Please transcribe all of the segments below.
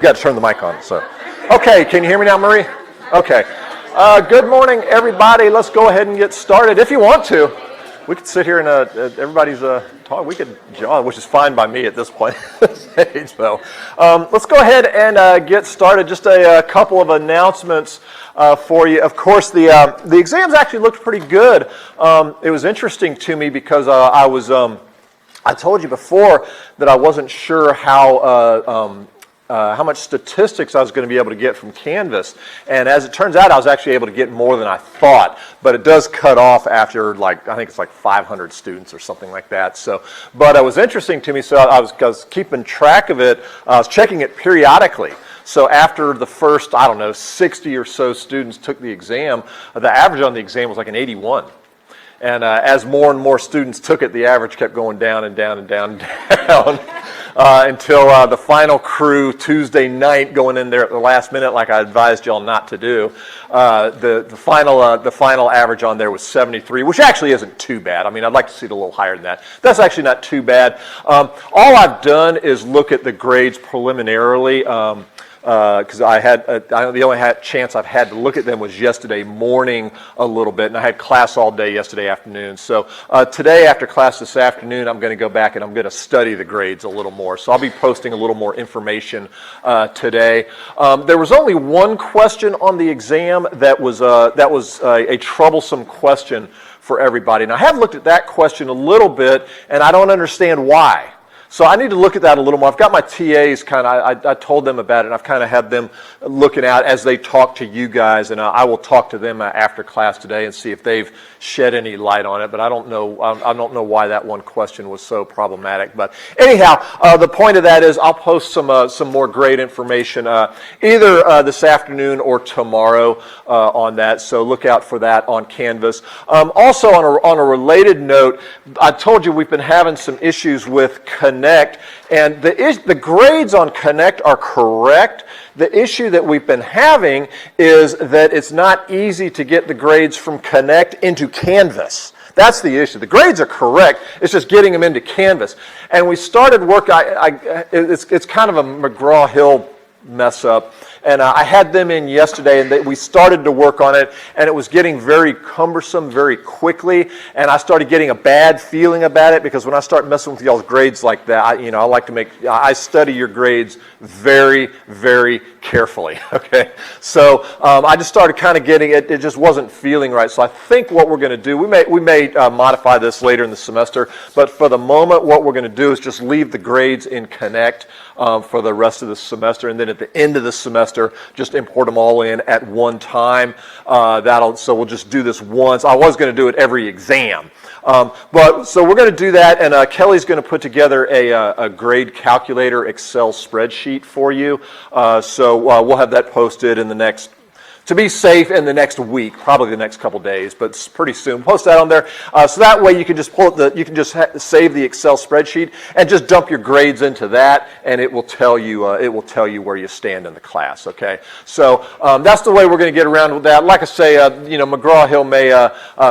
You got to turn the mic on. So, okay, can you hear me now, Marie? Okay. Good morning, everybody. Let's go ahead and get started. If you want to, we could sit here and everybody's talk. We could jog, which is fine by me at this point. So, let's go ahead and get started. Just a couple of announcements for you. Of course, the exams actually looked pretty good. It was interesting to me because I told you before that I wasn't sure how much statistics I was going to be able to get from Canvas. And as it turns out, I was actually able to get more than I thought. But it does cut off after, I think it's like 500 students or something like that. So, but it was interesting to me, so I was keeping track of it. I was checking it periodically. So after the first, 60 or so students took the exam, the average on the exam was like an 81. And as more and more students took it, the average kept going down and down and down and down until the final crew Tuesday night, going in there at the last minute, like I advised y'all not to do. The final average on there was 73, which actually isn't too bad. I mean, I'd like to see it a little higher than that. That's actually not too bad. All I've done is look at the grades preliminarily. Because the only chance I've had to look at them was yesterday morning a little bit, and I had class all day yesterday afternoon. So today, after class this afternoon, I'm going to go back and I'm going to study the grades a little more. So I'll be posting a little more information today. There was only one question on the exam that was a troublesome question for everybody. And I have looked at that question a little bit, and I don't understand why. So I need to look at that a little more. I've got my TAs I told them about it, and I've kind of had them looking out as they talk to you guys, and I will talk to them after class today and see if they've shed any light on it. But I don't know why that one question was so problematic. But anyhow, the point of that is I'll post some more grade information either this afternoon or tomorrow on that. So look out for that on Canvas. Also on a related note, I told you we've been having some issues with Connect, and the grades on Connect are correct. The issue that we've been having is that it's not easy to get the grades from Connect into Canvas. That's the issue. The grades are correct. It's just getting them into Canvas. And we started work. It's kind of a McGraw-Hill mess up. And I had them in yesterday, and we started to work on it, and it was getting very cumbersome very quickly, and I started getting a bad feeling about it, because when I start messing with y'all's grades like that, I study your grades very, very carefully, okay? So I just started kind of getting it. It just wasn't feeling right. So I think what we're going to do, we may modify this later in the semester, but for the moment, what we're going to do is just leave the grades in Connect for the rest of the semester, and then at the end of the semester, just import them all in at one time. So we'll just do this once. I was going to do it every exam. So we're going to do that, and Kelly's going to put together a grade calculator Excel spreadsheet for you. So we'll have that posted in the next, to be safe, in the next week, probably the next couple days, but it's pretty soon. Post that on there, so that way you can just save the Excel spreadsheet and just dump your grades into that, and it will tell you where you stand in the class. Okay, so that's the way we're going to get around with that. Like I say, McGraw-Hill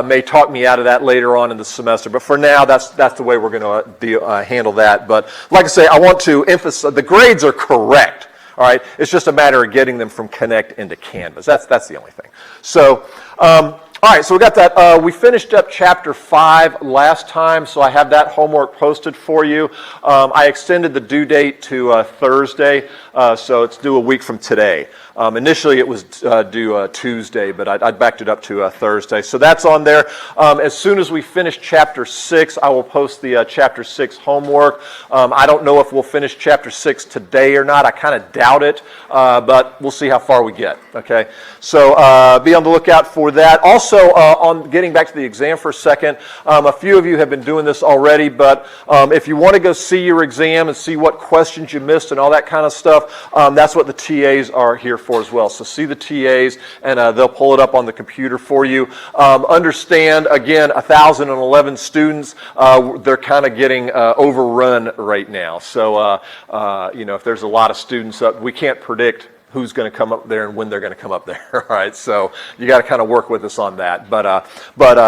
may talk me out of that later on in the semester, but for now, that's the way we're going to handle that. But like I say, I want to emphasize the grades are correct. All right, it's just a matter of getting them from Connect into Canvas. That's the only thing. So, all right, so we got that. We finished up Chapter 5 last time, so I have that homework posted for you. I extended the due date to Thursday, so it's due a week from today. Initially, it was due Tuesday, but I backed it up to Thursday. So that's on there. As soon as we finish Chapter 6, I will post the Chapter 6 homework. I don't know if we'll finish Chapter 6 today or not. I kind of doubt it, but we'll see how far we get. Okay, so be on the lookout for that. Also, on getting back to the exam for a second, a few of you have been doing this already, but if you want to go see your exam and see what questions you missed and all that kind of stuff, that's what the TAs are here for as well. So see the TAs, and they'll pull it up on the computer for you. Understand, again, 1,011 students, they're kind of getting overrun right now. So, if there's a lot of students up, we can't predict who's going to come up there and when they're going to come up there. All right, so you got to kind of work with us on that. But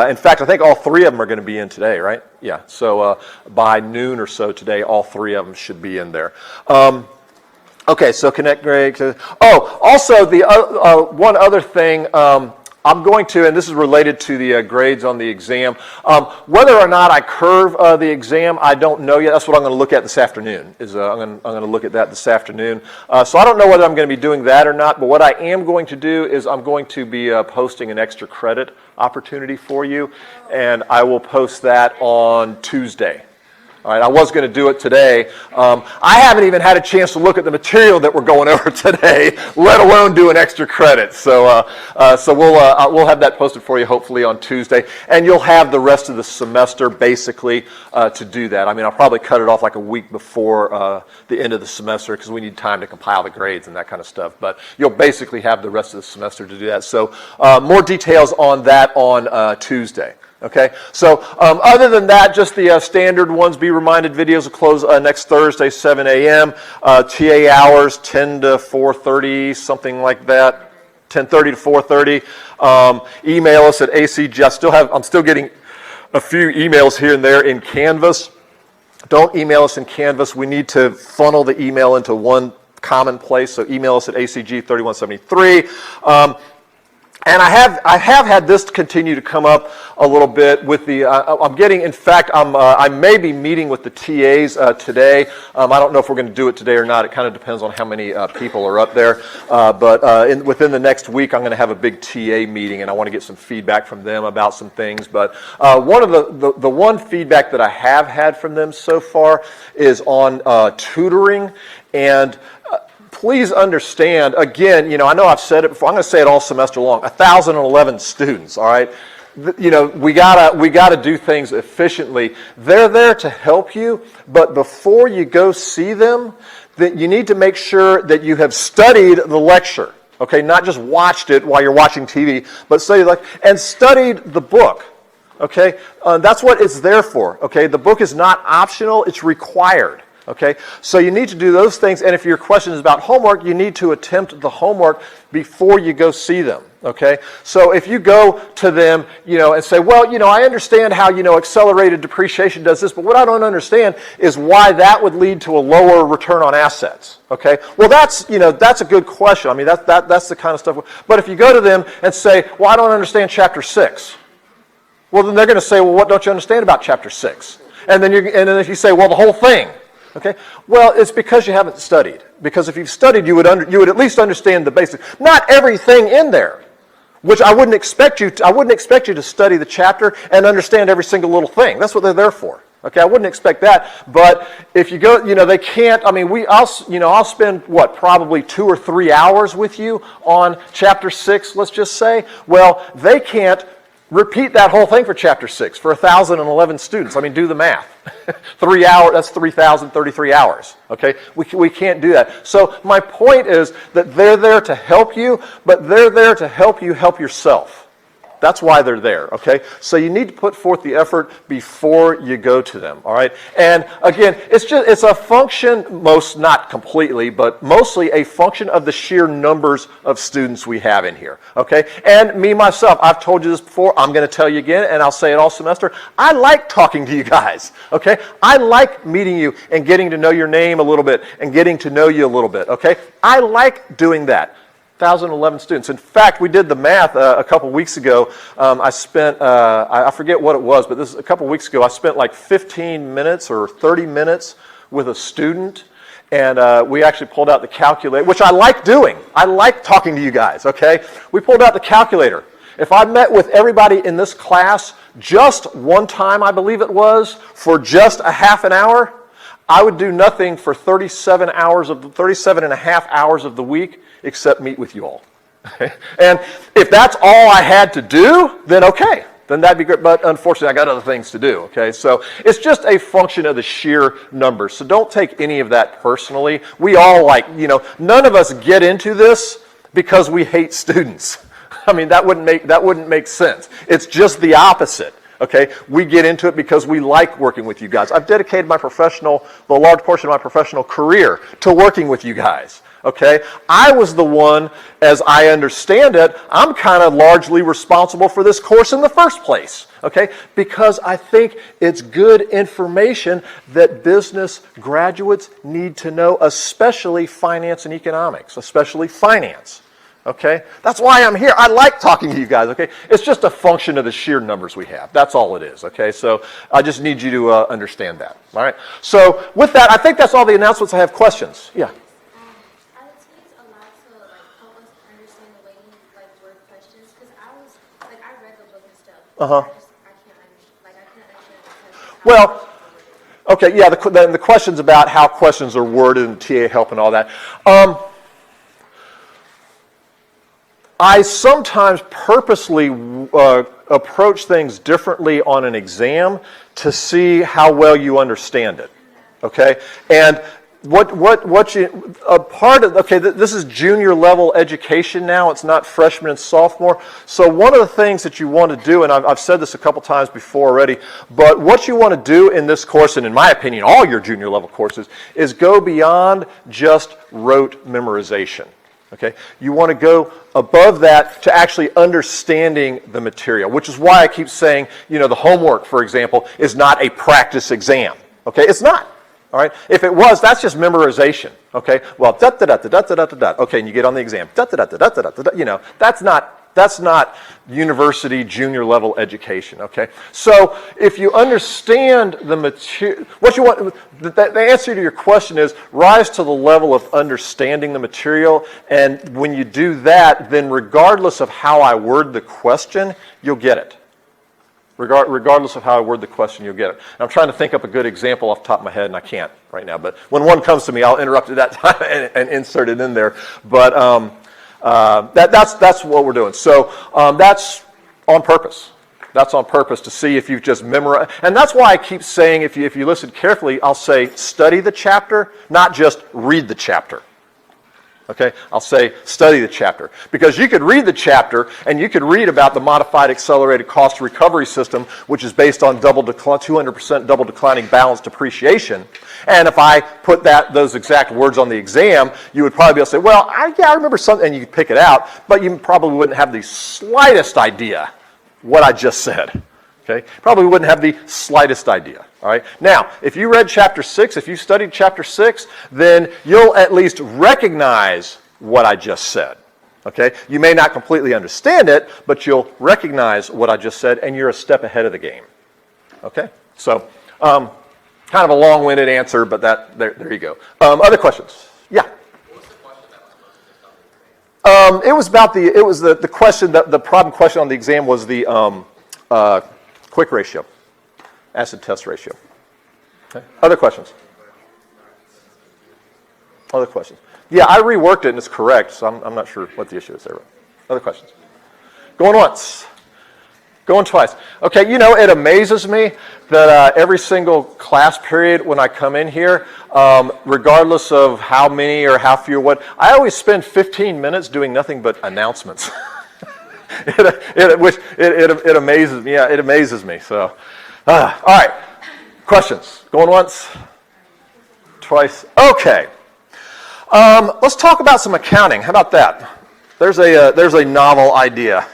in fact, I think all three of them are going to be in today, right? Yeah. So by noon or so today, all three of them should be in there. Okay, so connect grade. Oh, also the one other thing I'm going to, and this is related to the grades on the exam, whether or not I curve the exam, I don't know yet. That's what I'm going to look at this afternoon. I'm going to look at that this afternoon. So I don't know whether I'm going to be doing that or not, but what I am going to do is I'm going to be posting an extra credit opportunity for you, and I will post that on Tuesday. All right, I was going to do it today. I haven't even had a chance to look at the material that we're going over today, let alone do an extra credit. So we'll have that posted for you hopefully on Tuesday, and you'll have the rest of the semester basically to do that. I mean, I'll probably cut it off like a week before the end of the semester because we need time to compile the grades and that kind of stuff. But you'll basically have the rest of the semester to do that. So more details on that on Tuesday. Okay, so other than that, just the standard ones. Be reminded videos will close next Thursday, 7 a.m. TA hours, 10 to 4:30, something like that, 10:30 to 4:30. Email us at ACG. I'm still getting a few emails here and there in Canvas. Don't email us in Canvas. We need to funnel the email into one common place, so email us at ACG3173. And I have had this continue to come up a little bit with the, I'm getting, in fact, I may be meeting with the TAs today. I don't know if we're going to do it today or not. It kind of depends on how many people are up there. But within the next week, I'm going to have a big TA meeting, and I want to get some feedback from them about some things. But one of the one feedback that I have had from them so far is on tutoring. And please understand, again, I know I've said it before, I'm going to say it all semester long, 1,011 students, all right? We gotta do things efficiently. They're there to help you, but before you go see them, that you need to make sure that you have studied the lecture, okay? Not just watched it while you're watching TV, but studied the book, okay? That's what it's there for, okay? The book is not optional, it's required. Okay, so you need to do those things, and if your question is about homework, you need to attempt the homework before you go see them. Okay, so if you go to them, and say, well, I understand how, accelerated depreciation does this, but what I don't understand is why that would lead to a lower return on assets. Okay, well, that's a good question. I mean, that's the kind of stuff. But if you go to them and say, well, I don't understand chapter 6, well, then they're going to say, well, what don't you understand about chapter 6? And then if you say, well, the whole thing. Okay. Well, it's because you haven't studied. Because if you've studied, you would at least understand the basics. Not everything in there, which I wouldn't expect you to study the chapter and understand every single little thing. That's what they're there for. Okay, I wouldn't expect that. But if you go, they can't. I mean, I'll spend probably 2 or 3 hours with you on chapter 6. Let's just say. Well, they can't repeat that whole thing for chapter 6 for 1,011 students. I mean, do the math. 3 hours, that's 3,033 hours. Okay? We can't do that. So my point is that they're there to help you, but they're there to help you help yourself. That's why they're there, okay? So you need to put forth the effort before you go to them, all right? And again, it's a function, not completely, but mostly a function of the sheer numbers of students we have in here, okay? And me, myself, I've told you this before, I'm going to tell you again, and I'll say it all semester, I like talking to you guys, okay? I like meeting you and getting to know your name a little bit and getting to know you a little bit, okay? I like doing that. 1,011 students. In fact, we did the math a couple weeks ago. I spent, I forget what it was, but this is a couple weeks ago, I spent like 15 minutes or 30 minutes with a student, and we actually pulled out the calculator, which I like doing. I like talking to you guys, okay? We pulled out the calculator. If I met with everybody in this class just one time, I believe it was, for just a half an hour, I would do nothing for 37 and a half hours of the week except meet with you all. And if that's all I had to do, then okay. Then that'd be great. But unfortunately, I got other things to do, okay? So it's just a function of the sheer numbers. So don't take any of that personally. We all none of us get into this because we hate students. I mean, that wouldn't make sense. It's just the opposite. Okay, we get into it because we like working with you guys. I've dedicated the large portion of my professional career to working with you guys. Okay, I was the one, as I understand it, I'm kind of largely responsible for this course in the first place. Okay, because I think it's good information that business graduates need to know, especially finance and economics, especially finance. Okay, that's why I'm here. I like talking to you guys. Okay, it's just a function of the sheer numbers we have. That's all it is. Okay, so I just need you to understand that. All right. So with that, I think that's all the announcements. I have questions. Yeah. Uh-huh. Well, okay, yeah, the questions about how questions are worded and TA help and all that. I sometimes purposely approach things differently on an exam to see how well you understand it. Okay, and what you a part of, okay, this is junior level education now, it's not freshman and sophomore. So one of the things that you want to do, and I've said this a couple times before already, but what you want to do in this course, and in my opinion all your junior level courses, is go beyond just rote memorization. Okay, you want to go above that to actually understanding the material, which is why I keep saying, you know, the homework, for example, is not a practice exam. Okay, it's not. All right. If it was, that's just memorization. Okay. Well, da da da da da da da da. Okay, and you get on the exam. Da da da da da da da. You know, that's not university junior level education. Okay. So if you understand the material, what you want, the answer to your question is rise to the level of understanding the material, and when you do that, then regardless of how I word the question, you'll get it. Regardless of how I word the question, you'll get it. And I'm trying to think up a good example off the top of my head, and I can't right now. But when one comes to me, I'll interrupt at that time and insert it in there. But that's what we're doing. So that's on purpose. That's on purpose to see if you've just memorized. And that's why I keep saying, if you listen carefully, I'll say study the chapter, not just read the chapter. Okay, I'll say study the chapter, because you could read the chapter and you could read about the modified accelerated cost recovery system, which is based on 200% double declining balance depreciation. And if I put those exact words on the exam, you would probably be able to say, well, I remember something, and you could pick it out, but you probably wouldn't have the slightest idea what I just said. Okay, probably wouldn't have the slightest idea. All right. Now, if you read chapter 6, if you studied chapter 6, then you'll at least recognize what I just said. Okay. You may not completely understand it, but you'll recognize what I just said, and you're a step ahead of the game. Okay. So, kind of a long-winded answer, but there you go. Other questions? Yeah. What was the question that was posted? It was the question, the problem question on the exam was the quick ratio. Acid test ratio. Okay. Other questions? Other questions? Yeah, I reworked it and it's correct, so I'm not sure what the issue is there. Other questions? Going once. Going twice. Okay, you know, it amazes me that every single class period when I come in here, regardless of how many or how few or what, I always spend 15 minutes doing nothing but announcements. It amazes me. Yeah, it amazes me. So, all right. Questions? Going once? Twice? Okay. Let's talk about some accounting. How about that? There's a novel idea.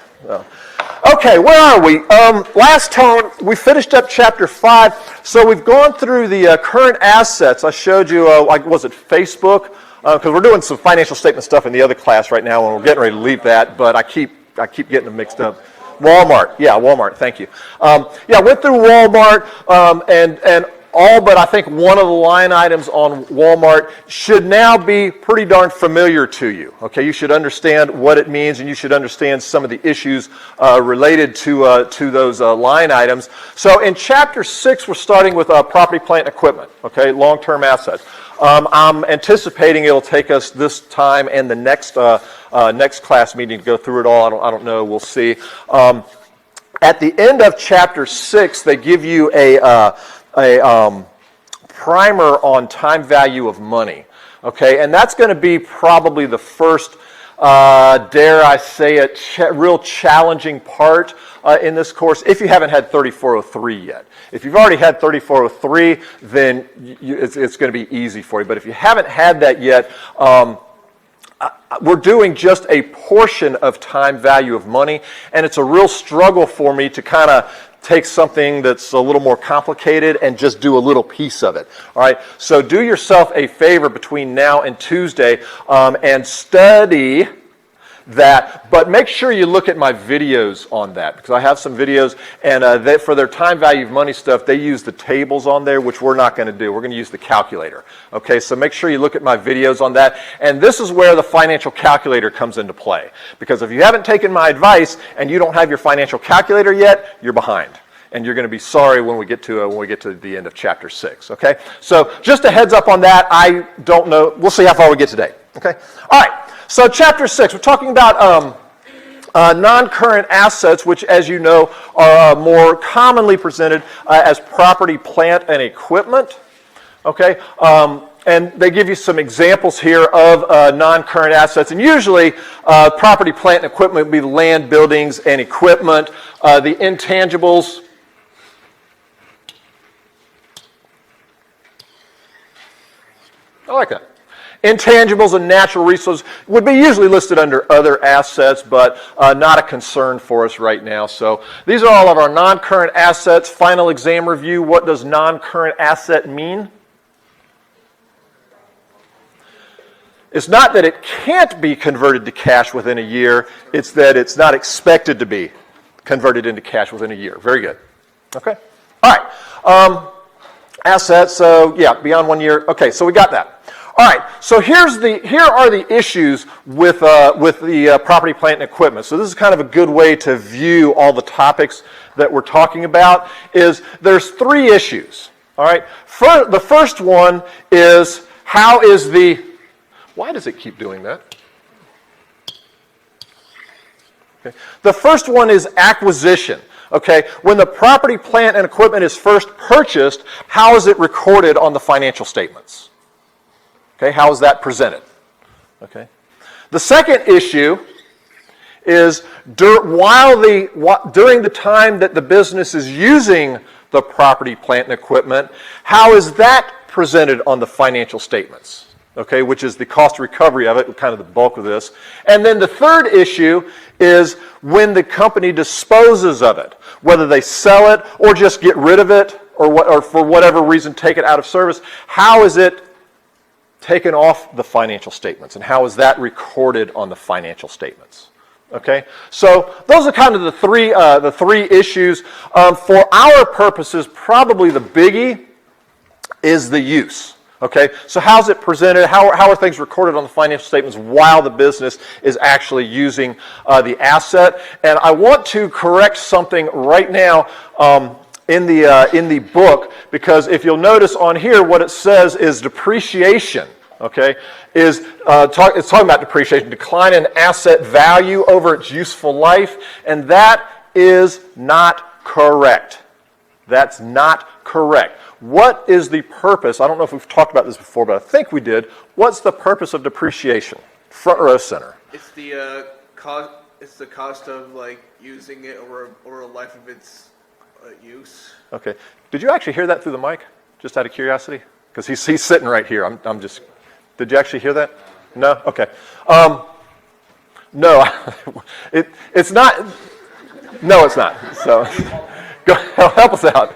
Okay, where are we? Last time we finished up chapter 5. So we've gone through the current assets. I showed you, was it Facebook? Because we're doing some financial statement stuff in the other class right now, and we're getting ready to leave that, but I keep getting them mixed up. Walmart, yeah, Walmart, thank you. Yeah, went through Walmart, and all but I think one of the line items on Walmart should now be pretty darn familiar to you. Okay, you should understand what it means, and you should understand some of the issues related to those line items. So in chapter 6, we're starting with property, plant, and equipment. Okay, long-term assets. I'm anticipating it'll take us this time and the next class meeting to go through it all. I don't know. We'll see. At the end of chapter 6, they give you a primer on time value of money. Okay, and that's going to be probably the first, dare I say it, real challenging part in this course, if you haven't had 3403 yet. If you've already had 3403, then it's going to be easy for you. But if you haven't had that yet, we're doing just a portion of time value of money, and it's a real struggle for me to kind of take something that's a little more complicated and just do a little piece of it. All right, so do yourself a favor between now and Tuesday and study that, but make sure you look at my videos on that, because I have some videos, and for their time value of money stuff, they use the tables on there, which we're not going to do. We're going to use the calculator. Okay, so make sure you look at my videos on that, and this is where the financial calculator comes into play, because if you haven't taken my advice and you don't have your financial calculator yet, you're behind. And you're going to be sorry when we get to the end of chapter 6. Okay, so just a heads up on that. I don't know. We'll see how far we get today. Okay, all right. So chapter 6, we're talking about non-current assets, which, as you know, are more commonly presented as property, plant, and equipment. Okay, and they give you some examples here of non-current assets, and usually property, plant, and equipment would be land, buildings, and equipment. The intangibles. I like that. Intangibles and natural resources would be usually listed under other assets, but not a concern for us right now. So these are all of our non-current assets. Final exam review, what does non-current asset mean? It's not that it can't be converted to cash within a year, it's that it's not expected to be converted into cash within a year. Very good. Okay. All right. Assets, so yeah, beyond 1 year. Okay, so we got that. All right, so here are the issues with the property, plant, and equipment. So this is kind of a good way to view all the topics that we're talking about. There's 3 issues. All right, the first one is why does it keep doing that? Okay. The first one is acquisition. Okay, when the property, plant, and equipment is first purchased, how is it recorded on the financial statements? Okay, how is that presented? Okay. The second issue is during the time that the business is using the property, plant, and equipment, how is that presented on the financial statements? Okay, which is the cost recovery of it, kind of the bulk of this. And then the third issue is when the company disposes of it, whether they sell it or just get rid of it or for whatever reason take it out of service, how is it taken off the financial statements, and how is that recorded on the financial statements? Okay, so those are kind of the three issues. For our purposes, probably the biggie is the use. Okay, so how's it presented? How are things recorded on the financial statements while the business is actually using the asset? And I want to correct something right now in the book, because if you'll notice on here, what it says is depreciation. Okay, it's talking about depreciation, decline in asset value over its useful life, and that is not correct. That's not correct. What is the purpose? I don't know if we've talked about this before, but I think we did. What's the purpose of depreciation? Front row center. It's the cost. It's the cost of like using it over a life of its use. Okay. Did you actually hear that through the mic? Just out of curiosity, because he's sitting right here. I'm just. Did you actually hear that? No. Okay. No. It's not. No, it's not. So, go help us out.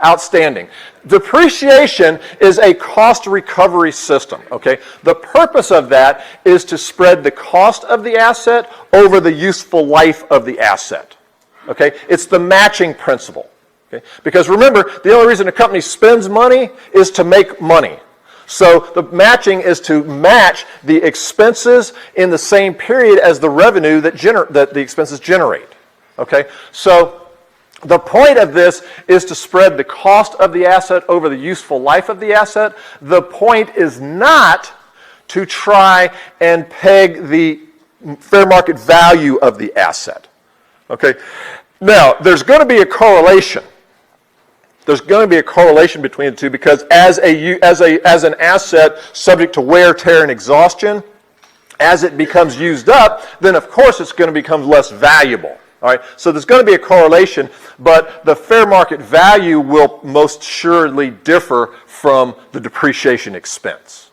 Outstanding. Depreciation is a cost recovery system, okay? The purpose of that is to spread the cost of the asset over the useful life of the asset, okay? It's the matching principle, okay? Because remember, the only reason a company spends money is to make money. So the matching is to match the expenses in the same period as the revenue that the expenses generate, okay? So the point of this is to spread the cost of the asset over the useful life of the asset. The point is not to try and peg the fair market value of the asset. Okay? Now, there's going to be a correlation. There's going to be a correlation between the two, because as an asset subject to wear, tear, and exhaustion, as it becomes used up, then of course it's going to become less valuable. All right, so there's going to be a correlation, but the fair market value will most surely differ from the depreciation expense.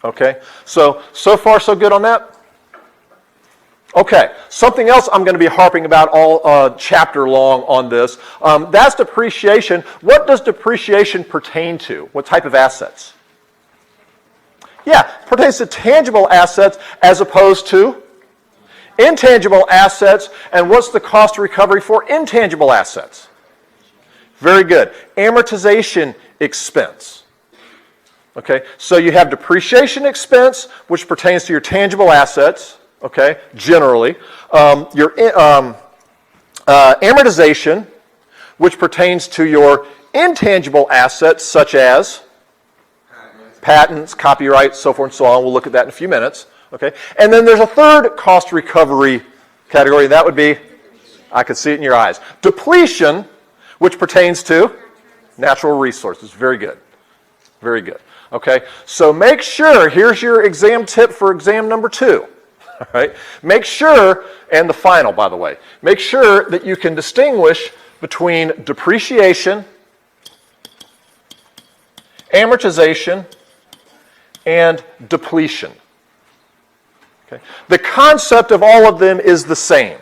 Okay, so far so good on that? Okay, something else I'm going to be harping about all chapter long on this. That's depreciation. What does depreciation pertain to? What type of assets? Yeah, pertains to tangible assets as opposed to intangible assets. And what's the cost of recovery for intangible assets? Very good. Amortization expense. Okay, so you have depreciation expense, which pertains to your tangible assets, okay, generally. Your amortization, which pertains to your intangible assets, such as patents, copyright, so forth and so on. We'll look at that in a few minutes. Okay, and then there's a third cost recovery category. That would be, I could see it in your eyes, depletion, which pertains to natural resources. Very good. Very good. Okay, so make sure, here's your exam tip for exam number 2. All right, make sure, and the final, by the way, make sure that you can distinguish between depreciation, amortization, and depletion. Okay, the concept of all of them is the same: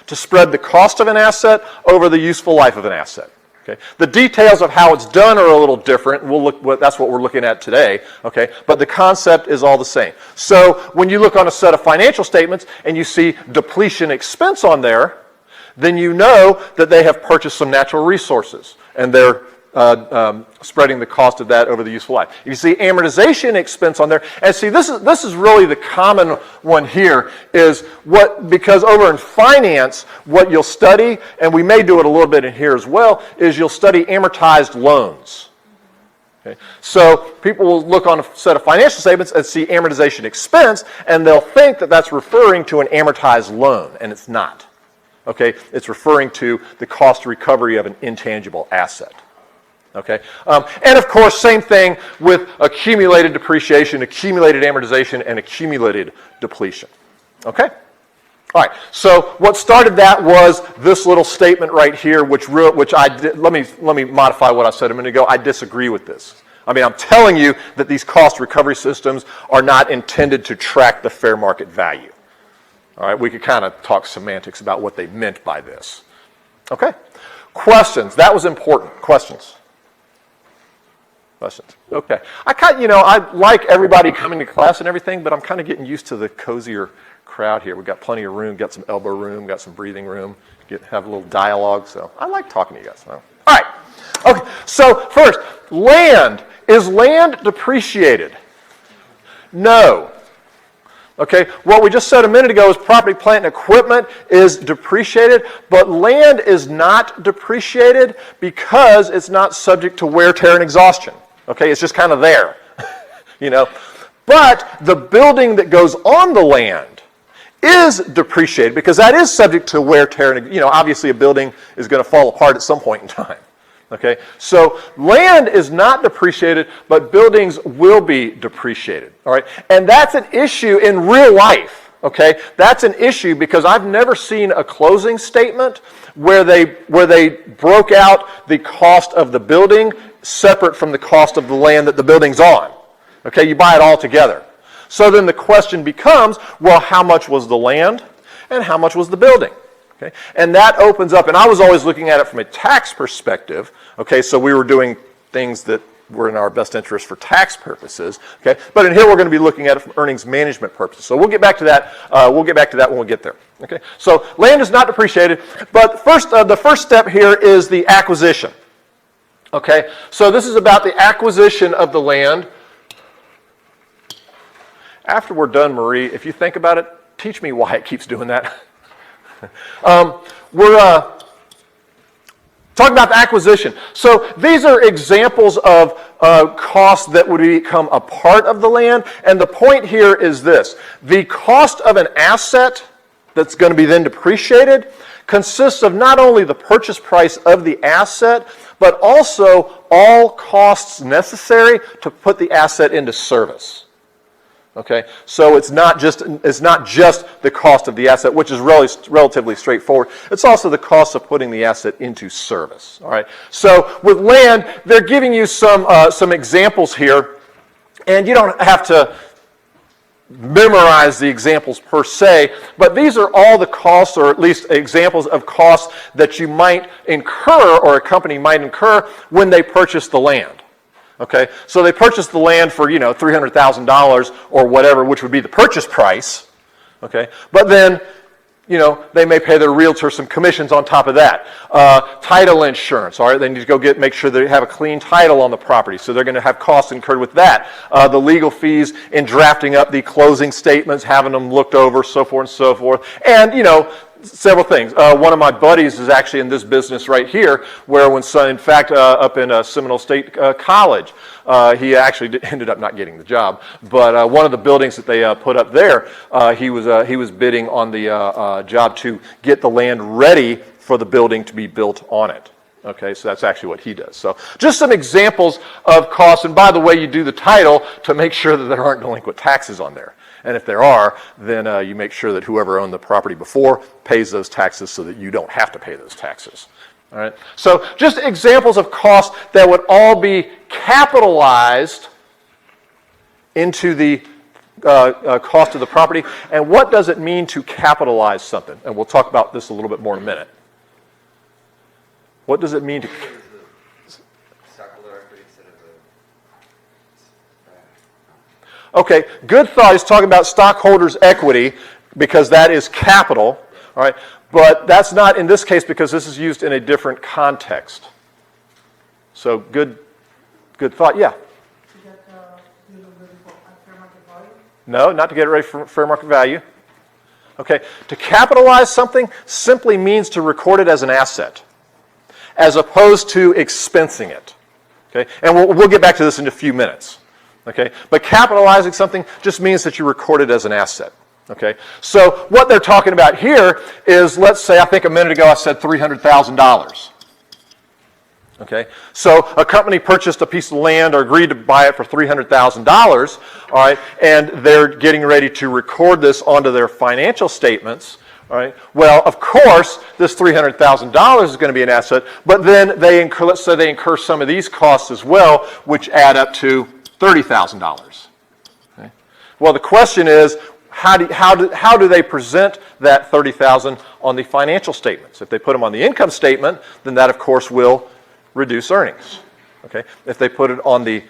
to spread the cost of an asset over the useful life of an asset. Okay. The details of how it's done are a little different. That's what we're looking at today. Okay. But the concept is all the same. So when you look on a set of financial statements and you see depletion expense on there, then you know that they have purchased some natural resources and they're spreading the cost of that over the useful life. You see amortization expense on there, and see this is really the common one here, is because over in finance, what you'll study, and we may do it a little bit in here as well, is you'll study amortized loans. Okay. So people will look on a set of financial statements and see amortization expense, and they'll think that that's referring to an amortized loan, and it's not. Okay, it's referring to the cost recovery of an intangible asset. Okay, and of course, same thing with accumulated depreciation, accumulated amortization, and accumulated depletion. Okay? All right, so what started that was this little statement right here, which let me modify what I said a minute ago. I disagree with this. I mean, I'm telling you that these cost recovery systems are not intended to track the fair market value. All right, we could kind of talk semantics about what they meant by this. Okay? Questions. That was important. Questions. Okay. I like everybody coming to class and everything, but I'm kind of getting used to the cozier crowd here. We've got plenty of room, got some elbow room, got some breathing room, have a little dialogue, so I like talking to you guys. All right. Okay, so first, land. Is land depreciated? No. Okay, what we just said a minute ago is property, plant, and equipment is depreciated, but land is not depreciated because it's not subject to wear, tear, and exhaustion. Okay, it's just kind of there, But the building that goes on the land is depreciated because that is subject to wear, tear, and obviously a building is going to fall apart at some point in time. Okay, so land is not depreciated, but buildings will be depreciated. All right, and that's an issue in real life. Okay, that's an issue because I've never seen a closing statement where they broke out the cost of the building separate from the cost of the land that the building's on. Okay, you buy it all together. So then the question becomes, well, how much was the land and how much was the building? Okay, and that opens up, and I was always looking at it from a tax perspective. Okay, so we were doing things that were in our best interest for tax purposes. Okay, but in here we're going to be looking at it from earnings management purposes. So we'll get back to that. We'll get back to that when we get there. Okay, so land is not depreciated, but first, the first step here is the acquisition. Okay, so this is about the acquisition of the land. After we're done, Marie, if you think about it, teach me why it keeps doing that. We're talking about the acquisition. So these are examples of costs that would become a part of the land. And the point here is this. The cost of an asset that's going to be then depreciated consists of not only the purchase price of the asset, but also all costs necessary to put the asset into service. Okay, so it's not just the cost of the asset, which is relatively straightforward. It's also the cost of putting the asset into service. All right. So with land, they're giving you some examples here, and you don't have to memorize the examples per se, but these are all the costs, or at least examples of costs that you might incur, or a company might incur when they purchase the land. Okay, so they purchase the land for, $300,000 or whatever, which would be the purchase price. Okay, but then, they may pay their realtor some commissions on top of that. Title insurance, all right, they need to make sure they have a clean title on the property, so they're going to have costs incurred with that. The legal fees in drafting up the closing statements, having them looked over, so forth and so forth. And, several things. One of my buddies is actually in this business right here, where in fact, up in Seminole State College, he actually ended up not getting the job, but one of the buildings that they put up there, he was bidding on the job to get the land ready for the building to be built on it. Okay, so that's actually what he does. So just some examples of costs, and by the way, you do the title to make sure that there aren't delinquent taxes on there. And if there are, then you make sure that whoever owned the property before pays those taxes so that you don't have to pay those taxes. All right. So just examples of costs that would all be capitalized into the cost of the property. And what does it mean to capitalize something? And we'll talk about this a little bit more in a minute. What does it mean to... Okay, good thought. He's talking about stockholders' equity because that is capital, all right? But that's not in this case because this is used in a different context. So good thought. Yeah. No, not to get it ready for fair market value. Okay, to capitalize something simply means to record it as an asset, as opposed to expensing it. Okay, and we'll get back to this in a few minutes. Okay, but capitalizing something just means that you record it as an asset. Okay, so what they're talking about here is, let's say, I think a minute ago I said $300,000. Okay, so a company purchased a piece of land or agreed to buy it for $300,000, all right, and they're getting ready to record this onto their financial statements. All right. Well, of course, this $300,000 is going to be an asset, but then let's say they incur some of these costs as well, which add up to $30,000. Okay. Well, the question is, how do they present that $30,000 on the financial statements? If they put them on the income statement, then that, of course, will reduce earnings. Okay. If they put it on the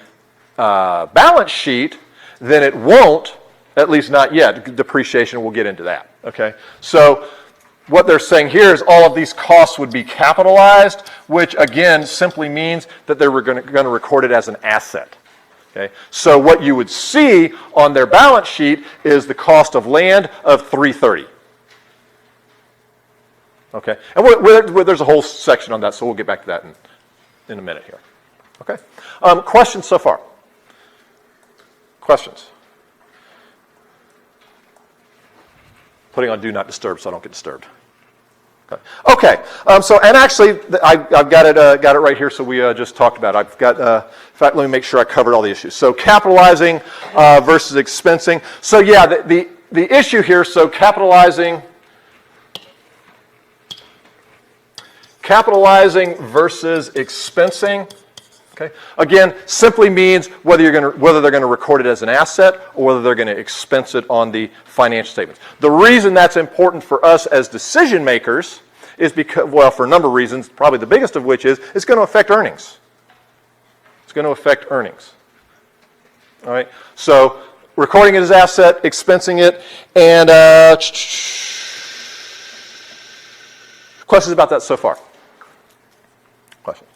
balance sheet, then it won't, at least not yet. Depreciation, we'll get into that. Okay. So what they're saying here is all of these costs would be capitalized, which again simply means that they were going to record it as an asset. Okay. So what you would see on their balance sheet is the cost of land of $330. Okay. And there's a whole section on that, so we'll get back to that in a minute here. Okay. Questions so far? Questions? Putting on Do Not Disturb so I don't get disturbed. Okay. And actually, I've got it right here. So we just talked about it. I've got. In fact, let me make sure I covered all the issues. So capitalizing versus expensing. So yeah, the issue here. So capitalizing versus expensing. Okay. Again, simply means whether they're going to record it as an asset or whether they're going to expense it on the financial statements. The reason that's important for us as decision makers is because, well, for a number of reasons, probably the biggest of which is it's going to affect earnings. It's going to affect earnings. All right. So recording it as asset, expensing it, and questions about that so far? Questions?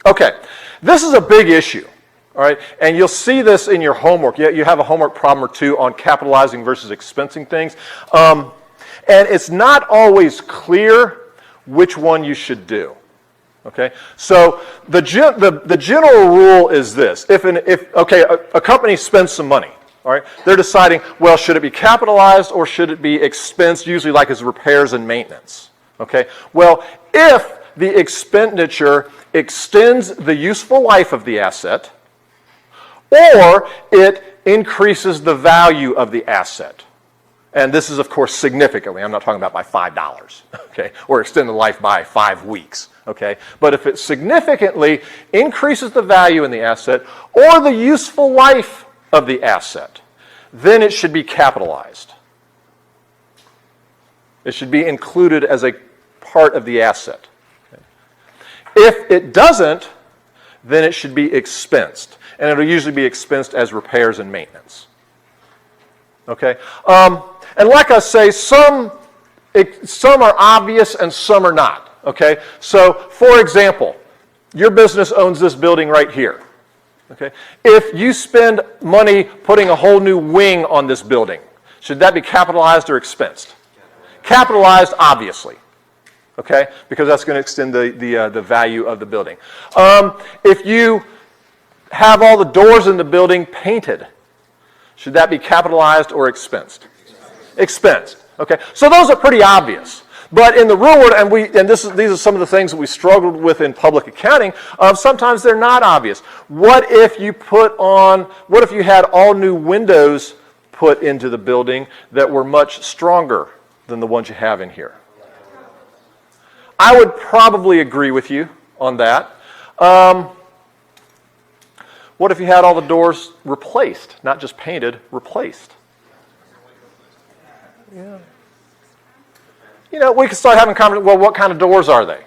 Okay. This is a big issue, all right? And you'll see this in your homework. You have a homework problem or two on capitalizing versus expensing things. And it's not always clear which one you should do, okay? So the general rule is this. If a company spends some money, all right? They're deciding, well, should it be capitalized or should it be expensed, usually like as repairs and maintenance, okay? Well, if the expenditure extends the useful life of the asset, or it increases the value of the asset. And this is, of course, significantly. I'm not talking about by $5, okay, or extend the life by 5 weeks, okay? But if it significantly increases the value in the asset or the useful life of the asset, then it should be capitalized. It should be included as a part of the asset. If it doesn't, then it should be expensed. And it'll usually be expensed as repairs and maintenance. Okay? And like I say, some are obvious and some are not. Okay? So, for example, your business owns this building right here. Okay? If you spend money putting a whole new wing on this building, should that be capitalized or expensed? Capitalized, obviously. Okay? Because that's going to extend the value of the building. If you have all the doors in the building painted, should that be capitalized or expensed? Expensed. Okay? So those are pretty obvious. But in the real world, and these are some of the things that we struggled with in public accounting, sometimes they're not obvious. What if you had all new windows put into the building that were much stronger than the ones you have in here? I would probably agree with you on that. What if you had all the doors replaced, not just painted, replaced? Yeah. We could start having conversations. Well, what kind of doors are they?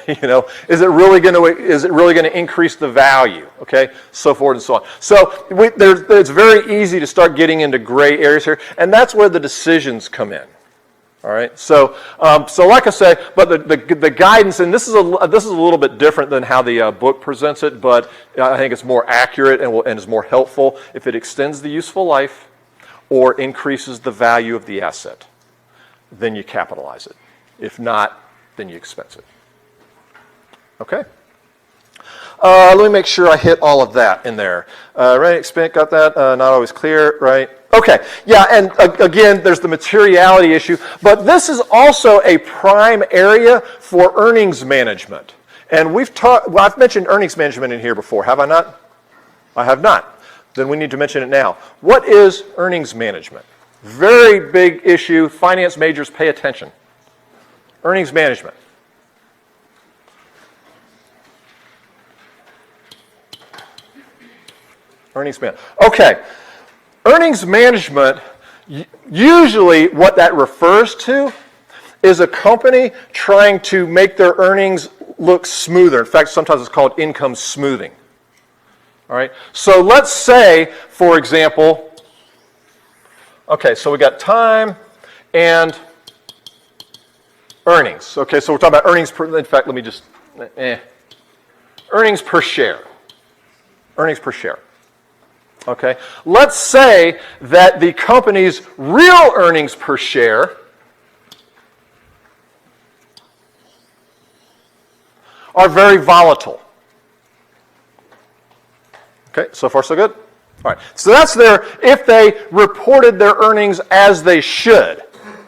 Is it really going to increase the value? Okay, so forth and so on. So it's very easy to start getting into gray areas here, and that's where the decisions come in. All right. So like I say, but the guidance, and this is a little bit different than how the book presents it, but I think it's more accurate and is more helpful if it extends the useful life or increases the value of the asset. Then you capitalize it. If not, then you expense it. Okay? Let me make sure I hit all of that in there. Right, expense, got that? Not always clear, right? Okay, yeah, and again, there's the materiality issue, but this is also a prime area for earnings management. And I've mentioned earnings management in here before, have I not? I have not. Then we need to mention it now. What is earnings management? Very big issue. Finance majors, pay attention. Earnings management. Earnings management. Okay. Earnings management, usually what that refers to is a company trying to make their earnings look smoother. In fact, sometimes it's called income smoothing. All right. So let's say, for example, okay, so we got time and earnings. Okay, so we're talking about earnings per, in fact, let me just, earnings per share. Earnings per share. Okay, let's say that the company's real earnings per share are very volatile. Okay, so far so good? All right, so that's if they reported their earnings as they should,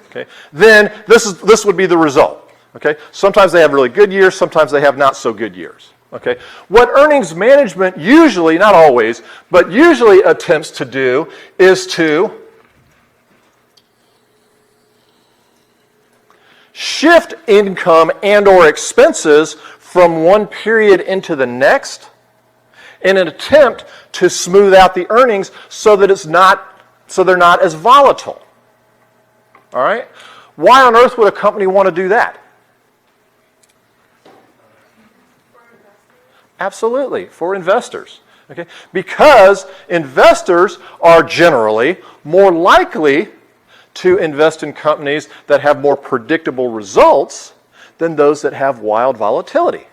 okay, then this would be the result. Okay, sometimes they have really good years, sometimes they have not so good years. Okay, what earnings management usually, not always, but usually attempts to do is to shift income and or expenses from one period into the next in an attempt to smooth out the earnings so that they're not as volatile. All right? Why on earth would a company want to do that? Absolutely, for investors. Okay? Because investors are generally more likely to invest in companies that have more predictable results than those that have wild volatility.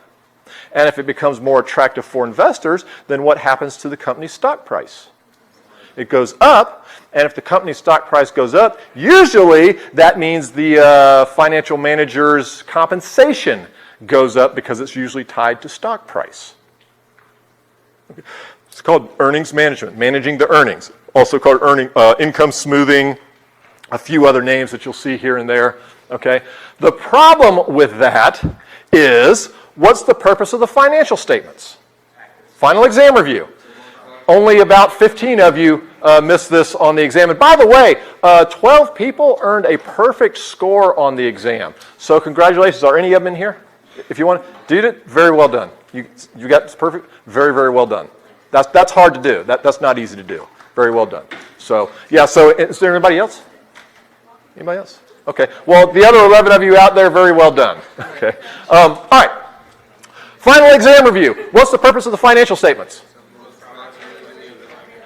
And if it becomes more attractive for investors, then what happens to the company's stock price? It goes up, and if the company's stock price goes up, usually that means the financial manager's compensation goes up because it's usually tied to stock price. Okay. It's called earnings management, managing the earnings. Also called income smoothing, a few other names that you'll see here and there. Okay. The problem with that is, what's the purpose of the financial statements? Final exam review. Only about 15 of you missed this on the exam. And by the way, 12 people earned a perfect score on the exam. So congratulations. Are any of them in here? If you want to do it, very well done. You got this perfect. Very, very well done. That's hard to do. That's not easy to do. Very well done. So, yeah, so is there anybody else? Anybody else? Okay. Well, the other 11 of you out there, very well done. Okay. All right. Final exam review. What's the purpose of the financial statements?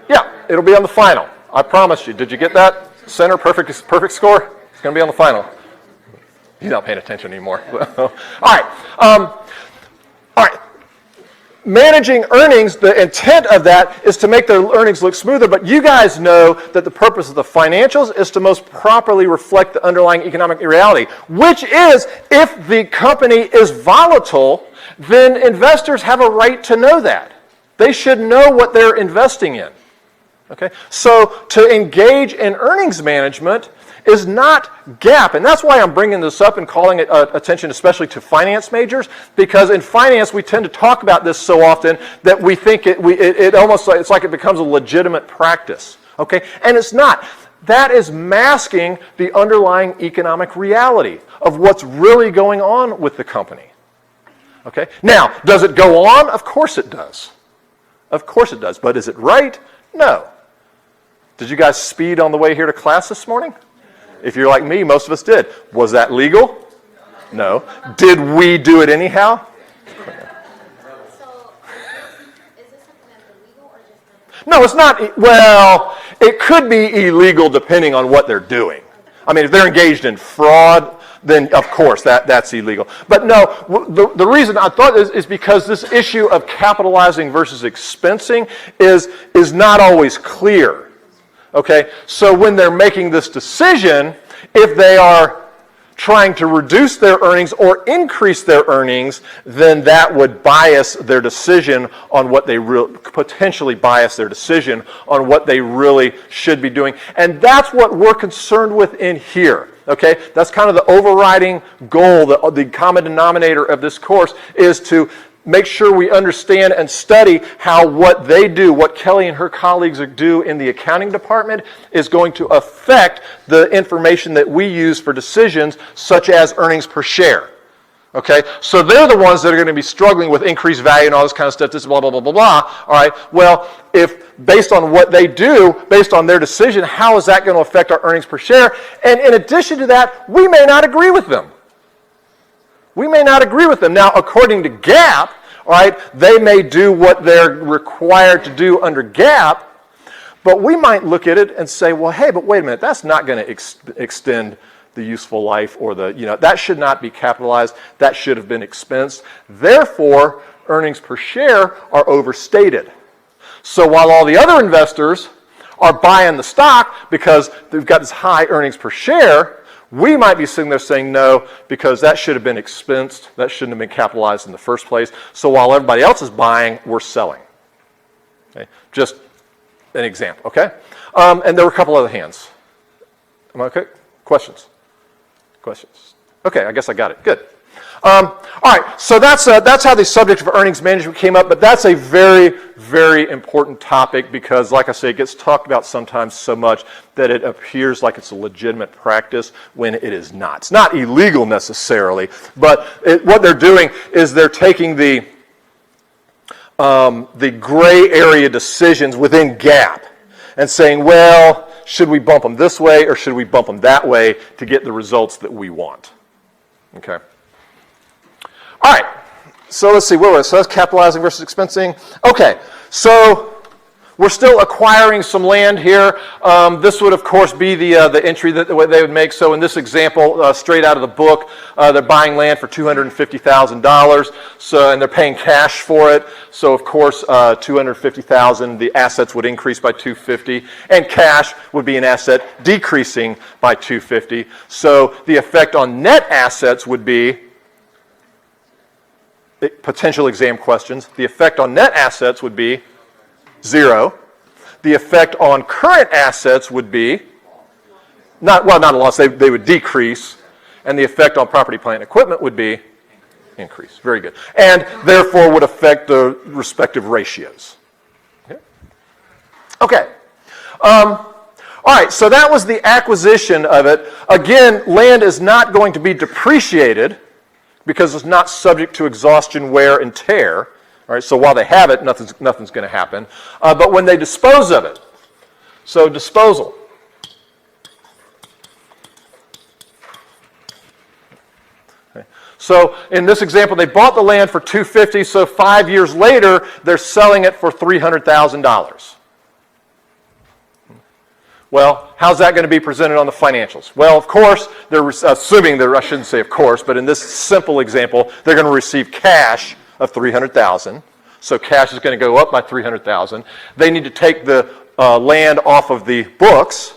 Yeah, it'll be on the final. I promise you. Did you get that? Center, perfect score? It's going to be on the final. He's not paying attention anymore. All right. All right. Managing earnings, the intent of that is to make the earnings look smoother, but you guys know that the purpose of the financials is to most properly reflect the underlying economic reality, which is if the company is volatile, then investors have a right to know that. They should know what they're investing in. Okay? So to engage in earnings management is not GAAP, and that's why I'm bringing this up and calling it attention especially to finance majors, because in finance we tend to talk about this so often that we think it almost it's like it becomes a legitimate practice. Okay, and it's not. That is masking the underlying economic reality of what's really going on with the company. Okay, now does it go on? Of course it does. Of course it does. But is it right? No. Did you guys speed on the way here to class this morning? If you're like me, most of us did. Was that legal? No. Did we do it anyhow? So, is this something that's illegal or just... No, it's not. Well, it could be illegal depending on what they're doing. I mean, if they're engaged in fraud, then of course that's illegal. But no, the reason I thought is because this issue of capitalizing versus expensing is not always clear. Okay, so when they're making this decision, if they are trying to reduce their earnings or increase their earnings, then that would bias their decision on what they potentially bias their decision on what they really should be doing. And that's what we're concerned with in here. Okay, that's kind of the overriding goal, the common denominator of this course is to make sure we understand and study how what they do, what Kelly and her colleagues do in the accounting department is going to affect the information that we use for decisions such as earnings per share. Okay, so they're the ones that are going to be struggling with increased value and all this kind of stuff, this blah, blah, blah, blah, blah. All right, well, if based on what they do, based on their decision, how is that going to affect our earnings per share? And in addition to that, we may not agree with them. We may not agree with them. Now, according to GAAP, all right, they may do what they're required to do under GAAP, but we might look at it and say, well, hey, but wait a minute, that's not going to extend the useful life or that should not be capitalized, that should have been expensed. Therefore, earnings per share are overstated. So while all the other investors are buying the stock because they've got this high earnings per share, we might be sitting there saying no, because that should have been expensed, that shouldn't have been capitalized in the first place. So while everybody else is buying, we're selling. Okay? Just an example, okay? And there were a couple other hands. Am I okay? Questions? Questions? Okay, I guess I got it. Good. All right, so that's how the subject of earnings management came up, but that's a very, very important topic because, like I say, it gets talked about sometimes so much that it appears like it's a legitimate practice when it is not. It's not illegal necessarily, but what they're doing is they're taking the gray area decisions within GAAP and saying, well, should we bump them this way or should we bump them that way to get the results that we want? Okay. All right, so let's see, where was it? So that's capitalizing versus expensing. Okay, so we're still acquiring some land here. This would, of course, be the entry that they would make. So in this example, straight out of the book, they're buying land for $250,000. So, and they're paying cash for it. So, of course, $250,000, the assets would increase by $250,000, and cash would be an asset decreasing by $250,000. So the effect on net assets would be potential exam questions. The effect on net assets would be 0. The effect on current assets would be not a loss, they would decrease, and the effect on property, plant, and equipment would be increase. Very good. And therefore would affect the respective ratios. Okay. All right, so that was the acquisition of it. Again, land is not going to be depreciated because it's not subject to exhaustion, wear, and tear. All right, so while they have it, nothing's going to happen. But when they dispose of it, So disposal. Okay. So in this example, they bought the land for $250,000, so 5 years later, they're selling it for $300,000. Well, how's that going to be presented on the financials? Well, of course, they're assuming I shouldn't say of course, but in this simple example, they're going to receive cash of $300,000. So cash is going to go up by $300,000. They need to take the land off of the books,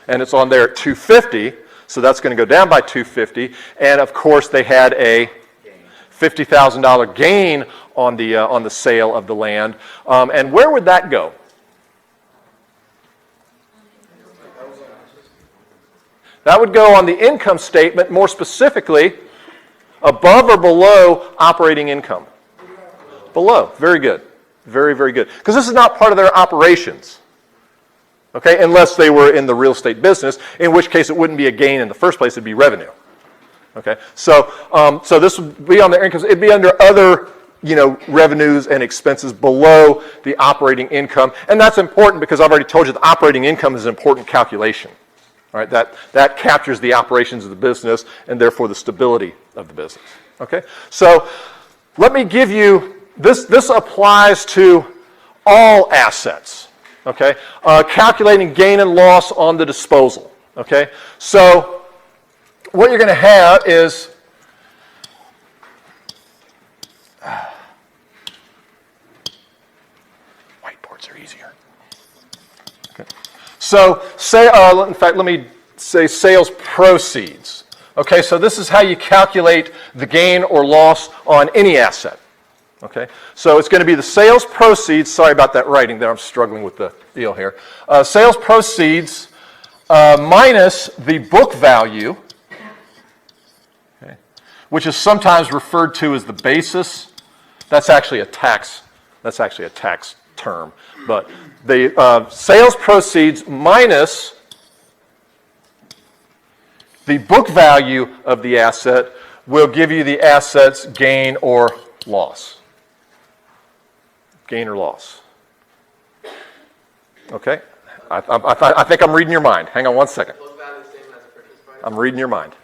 and it's on there at $250,000. So that's going to go down by $250,000. And of course, they had a $50,000 gain on the sale of the land. And where would that go? That would go on the income statement, more specifically, above or below operating income? Below. Very good. Very, very good. Because this is not part of their operations. Okay, unless they were in the real estate business, in which case it wouldn't be a gain in the first place, it'd be revenue. Okay, so this would be on their income. It'd be under other, revenues and expenses below the operating income. And that's important because I've already told you the operating income is an important calculation. All right, that captures the operations of the business and therefore the stability of the business. Okay, so let me give you, this applies to all assets. Okay, calculating gain and loss on the disposal. Okay, so what you're going to have is whiteboards are easier. Okay, so say, in fact, let me say sales proceeds. Okay, so this is how you calculate the gain or loss on any asset. Okay, so it's going to be the sales proceeds. Sorry about that writing there. I'm struggling with the deal here. Sales proceeds minus the book value, okay, which is sometimes referred to as the basis. That's actually a tax. That's actually a tax term. But the sales proceeds minus the book value of the asset will give you the asset's gain or loss. Gain or loss. Okay? I think I'm reading your mind. Hang on one second. I'm reading your mind.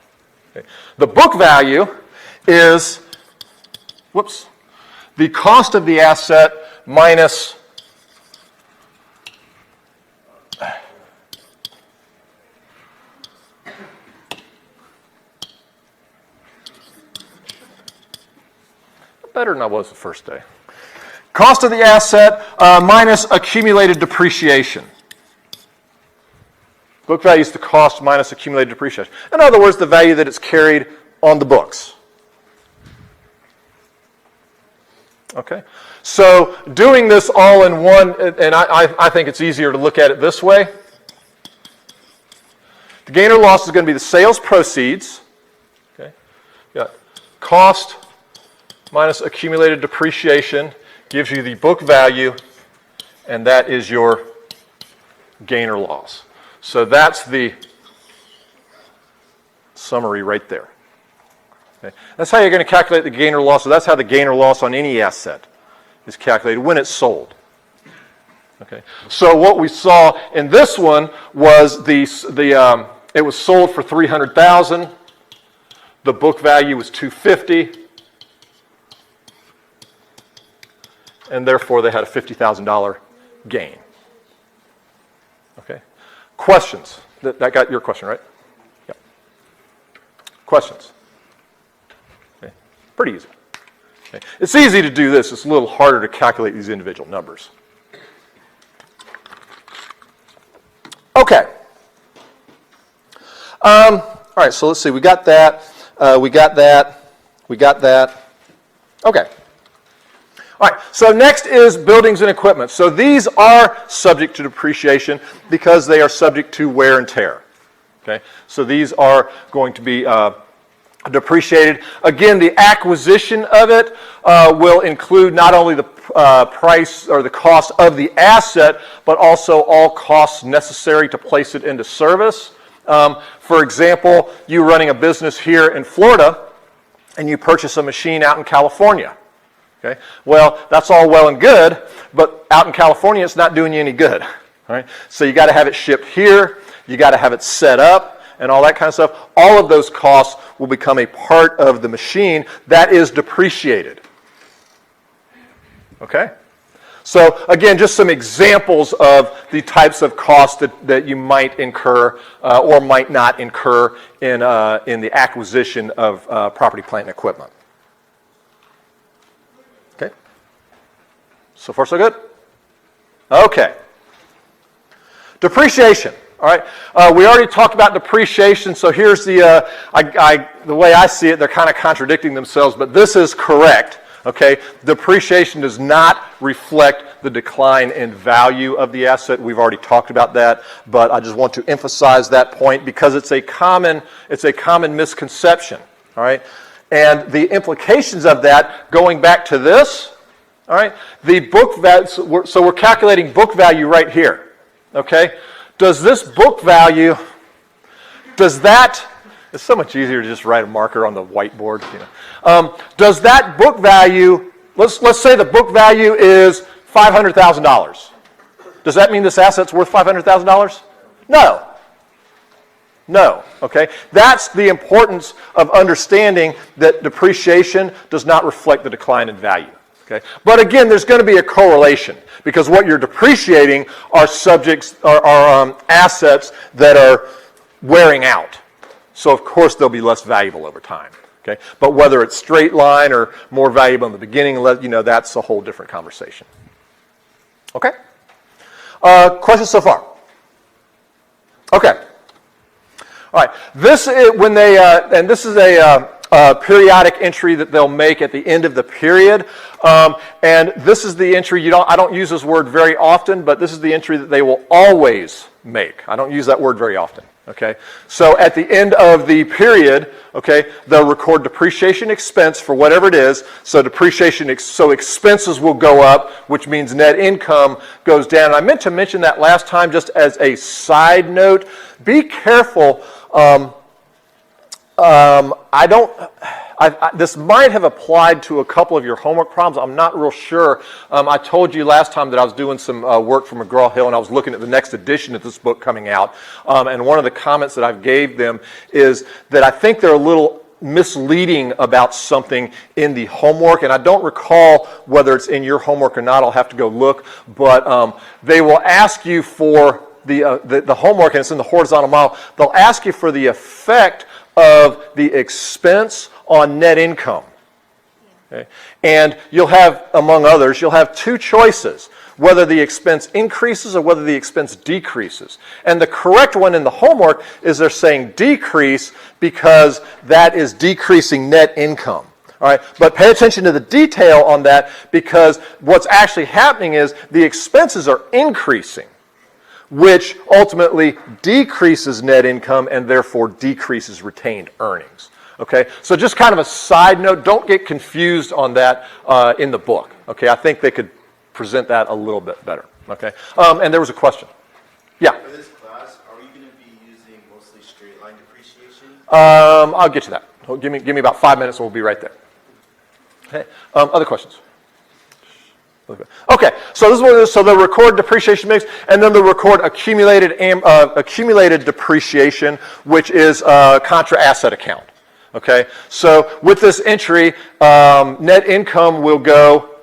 Okay. The book value is, the cost of the asset minus better than I was the first day. Cost of the asset minus accumulated depreciation. Book value is the cost minus accumulated depreciation. In other words, the value that it's carried on the books. Okay? So doing this all in one, and I think it's easier to look at it this way. The gain or loss is going to be the sales proceeds. Okay? You got cost minus accumulated depreciation gives you the book value, and that is your gain or loss. So that's the summary right there. Okay. That's how you're going to calculate the gain or loss. So that's how the gain or loss on any asset is calculated when it's sold. Okay. So what we saw in this one was it was sold for $300,000. The book value was $250,000. And therefore they had a $50,000 gain. Okay. Questions? That got your question, right? Yeah. Questions? Okay. Pretty easy. Okay. It's easy to do this. It's a little harder to calculate these individual numbers. Okay. All right, so let's see. We got that. We got that. Okay. All right, so next is buildings and equipment. So these are subject to depreciation because they are subject to wear and tear. Okay, so these are going to be depreciated. Again, the acquisition of it will include not only the price or the cost of the asset, but also all costs necessary to place it into service. For example, you running a business here in Florida, and you purchase a machine out in California. Okay. Well, that's all well and good, but out in California, it's not doing you any good. All right? So you got to have it shipped here. You got to have it set up and all that kind of stuff. All of those costs will become a part of the machine that is depreciated. Okay? So again, just some examples of the types of costs that you might incur or might not incur in the acquisition of property, plant, and equipment. Okay? So far, so good? Okay. Depreciation. All right. We already talked about depreciation, so here's the way I see it. They're kind of contradicting themselves, but this is correct. Okay, depreciation does not reflect the decline in value of the asset. We've already talked about that, but I just want to emphasize that point because it's a common misconception. All right, and the implications of that, going back to this, all right, the book value. So we're calculating book value right here. Okay, does this book value? Does that? It's so much easier to just write a marker on the whiteboard. You know. Does that book value, let's say the book value is $500,000. Does that mean this asset's worth $500,000? No. No, okay? That's the importance of understanding that depreciation does not reflect the decline in value. Okay? But again, there's going to be a correlation because what you're depreciating are assets that are wearing out. So of course they'll be less valuable over time. Okay, but whether it's straight line or more valuable in the beginning, you know, that's a whole different conversation. Okay. Questions so far? Okay. All right. This is when they and this is a periodic entry that they'll make at the end of the period, and this is the entry. I don't use this word very often, but this is the entry that they will always make. I don't use that word very often. Okay, so at the end of the period, okay, they'll record depreciation expense for whatever it is. So so expenses will go up, which means net income goes down. And I meant to mention that last time just as a side note. Be careful. This might have applied to a couple of your homework problems. I'm not real sure. I told you last time that I was doing some work for McGraw-Hill, and I was looking at the next edition of this book coming out. And one of the comments that I gave them is that I think they're a little misleading about something in the homework, and I don't recall whether it's in your homework or not. I'll have to go look. But they will ask you for the homework, and it's in the horizontal model. They'll ask you for the effect of the expense on net income. Okay? And you'll have, among others, you'll have two choices, whether the expense increases or whether the expense decreases. And the correct one in the homework is they're saying decrease because that is decreasing net income. All right, but pay attention to the detail on that because what's actually happening is the expenses are increasing, which ultimately decreases net income and therefore decreases retained earnings. Okay, so just kind of a side note, don't get confused on that in the book. Okay, I think they could present that a little bit better. Okay, and there was a question. Yeah? For this class, are we going to be using mostly straight line depreciation? I'll get to that. Give me about 5 minutes and we'll be right there. Okay, other questions? Okay, so this is what it is. So they'll record depreciation mix, and then they'll record accumulated depreciation, which is contra asset account. Okay, so with this entry, net income will go,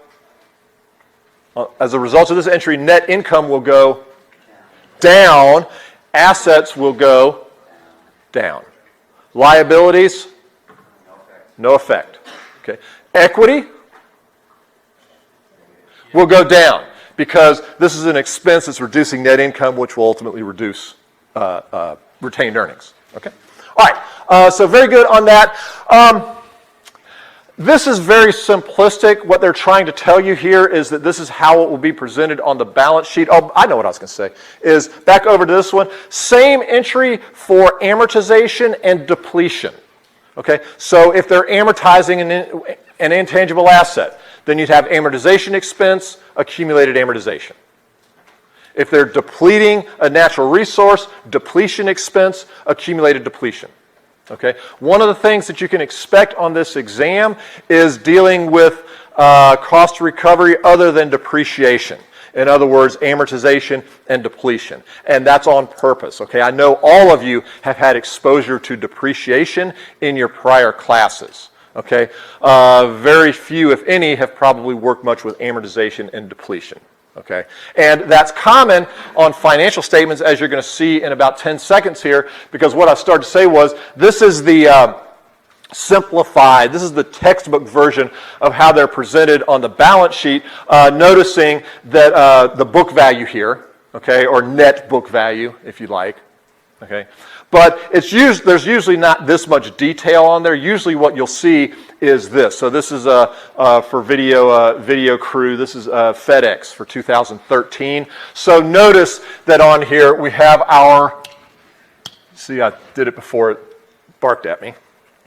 as a result of this entry, net income will go down, assets will go down. Liabilities, no effect. Okay, equity will go down because this is an expense that's reducing net income, which will ultimately reduce retained earnings. Okay. All right. So very good on that. This is very simplistic. What they're trying to tell you here is that this is how it will be presented on the balance sheet. Oh, I know what I was going to say. Is back over to this one. Same entry for amortization and depletion. Okay. So if they're amortizing an intangible asset, then you'd have amortization expense, accumulated amortization. If they're depleting a natural resource, depletion expense, accumulated depletion. Okay. One of the things that you can expect on this exam is dealing with cost recovery other than depreciation. In other words, amortization and depletion. And that's on purpose, okay? I know all of you have had exposure to depreciation in your prior classes, okay? Very few, if any, have probably worked much with amortization and depletion, okay? And that's common on financial statements, as you're going to see in about 10 seconds here, because what I started to say was this is the simplified, this is the textbook version of how they're presented on the balance sheet, noticing that the book value here, okay, or net book value, if you like, okay, but there's usually not this much detail on there. Usually what you'll see is this. So this is for video crew, this is FedEx for 2013. So notice that on here we have our, see, I did it before it barked at me.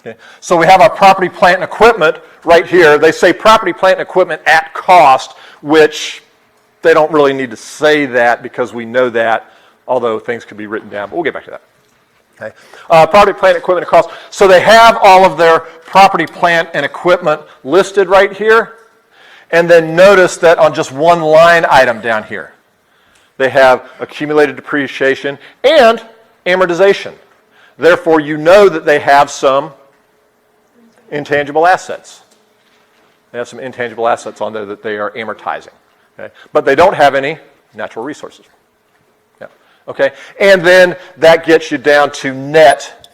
Okay. So we have our property, plant, and equipment right here. They say property, plant, and equipment at cost, which they don't really need to say that because we know that, although things could be written down, but we'll get back to that. Okay. Property, plant, equipment, and cost. So they have all of their property, plant, and equipment listed right here. And then notice that on just one line item down here, they have accumulated depreciation and amortization. Therefore, you know that they have some intangible assets. They have some intangible assets on there that they are amortizing. Okay? But they don't have any natural resources. Yeah. Okay? And then that gets you down to net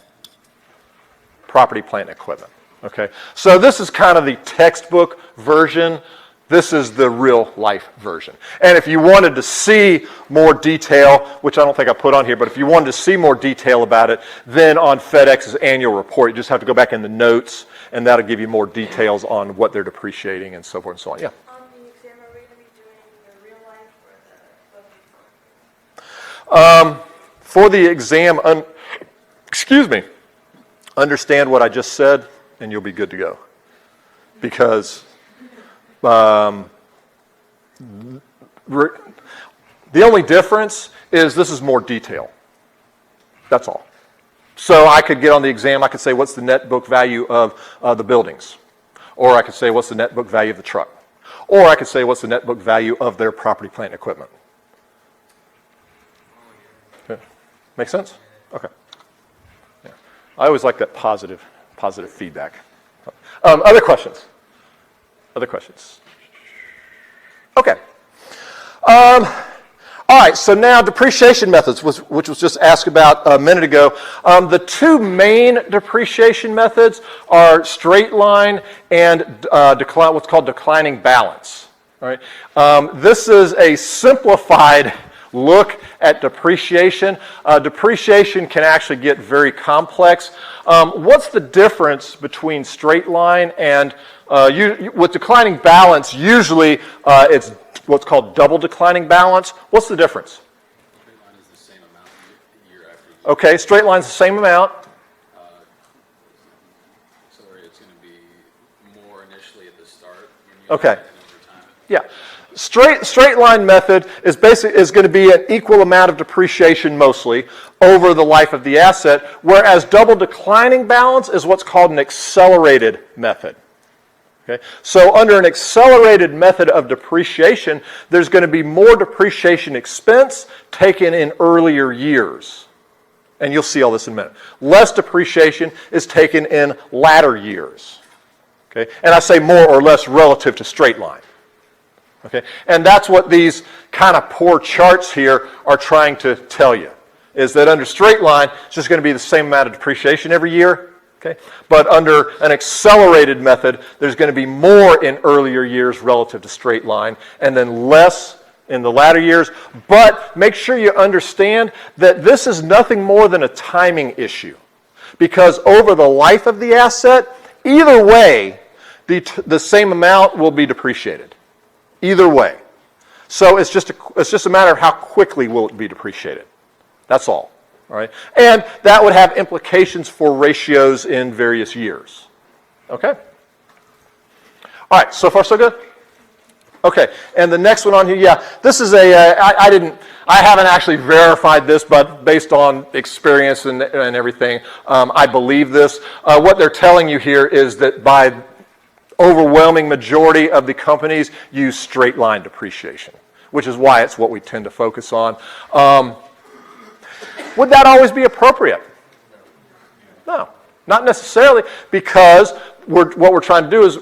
property, plant, and equipment. Okay? So this is kind of the textbook version. This is the real life version. And if you wanted to see more detail, which I don't think I put on here, but if you wanted to see more detail about it, then on FedEx's annual report, you just have to go back in the notes, and that'll give you more details on what they're depreciating and so forth and so on. Yeah? On the exam, are we going to be doing the real life or the book? For the exam, excuse me, understand what I just said, and you'll be good to go. Because the only difference is this is more detail. That's all. So I could get on the exam, I could say, what's the net book value of the buildings? Or I could say, what's the net book value of the truck? Or I could say, what's the net book value of their property, plant, and equipment? Okay. Make sense? Okay. Yeah. I always like that positive feedback. Other questions? Other questions? Okay. All right, so now depreciation methods, which was just asked about a minute ago. The two main depreciation methods are straight line and what's called declining balance. All right. This is a simplified look at depreciation. Depreciation can actually get very complex. What's the difference between straight line and with declining balance? Usually it's what's called double declining balance. What's the difference? Straight line is the same amount year after year. Okay, straight line's the same amount. Sorry, it's going to be more initially at the start. Okay. And over time. Yeah. Straight line method is going to be an equal amount of depreciation mostly over the life of the asset, whereas double declining balance is what's called an accelerated method. Okay? So under an accelerated method of depreciation, there's going to be more depreciation expense taken in earlier years. And you'll see all this in a minute. Less depreciation is taken in latter years. Okay? And I say more or less relative to straight line. Okay? And that's what these kind of poor charts here are trying to tell you, is that under straight line, it's just going to be the same amount of depreciation every year. Okay? But under an accelerated method, there's going to be more in earlier years relative to straight line, and then less in the latter years. But make sure you understand that this is nothing more than a timing issue, because over the life of the asset, either way, the same amount will be depreciated. Either way. So it's just a matter of how quickly will it be depreciated. That's all. All right? And that would have implications for ratios in various years. Okay? All right, so far so good? Okay, and the next one on here, yeah, this is I haven't actually verified this, but based on experience and everything, I believe this. What they're telling you here is that by overwhelming majority of the companies use straight line depreciation, which is why it's what we tend to focus on. Would that always be appropriate? No, not necessarily, because what we're trying to do is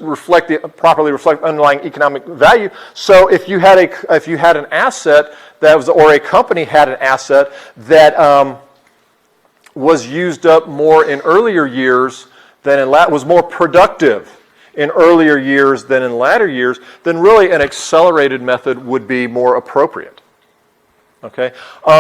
properly reflect underlying economic value. So if you had an asset that was, or a company had an asset that was used up more in earlier years than in was more productive in earlier years than in latter years, then really an accelerated method would be more appropriate. Okay,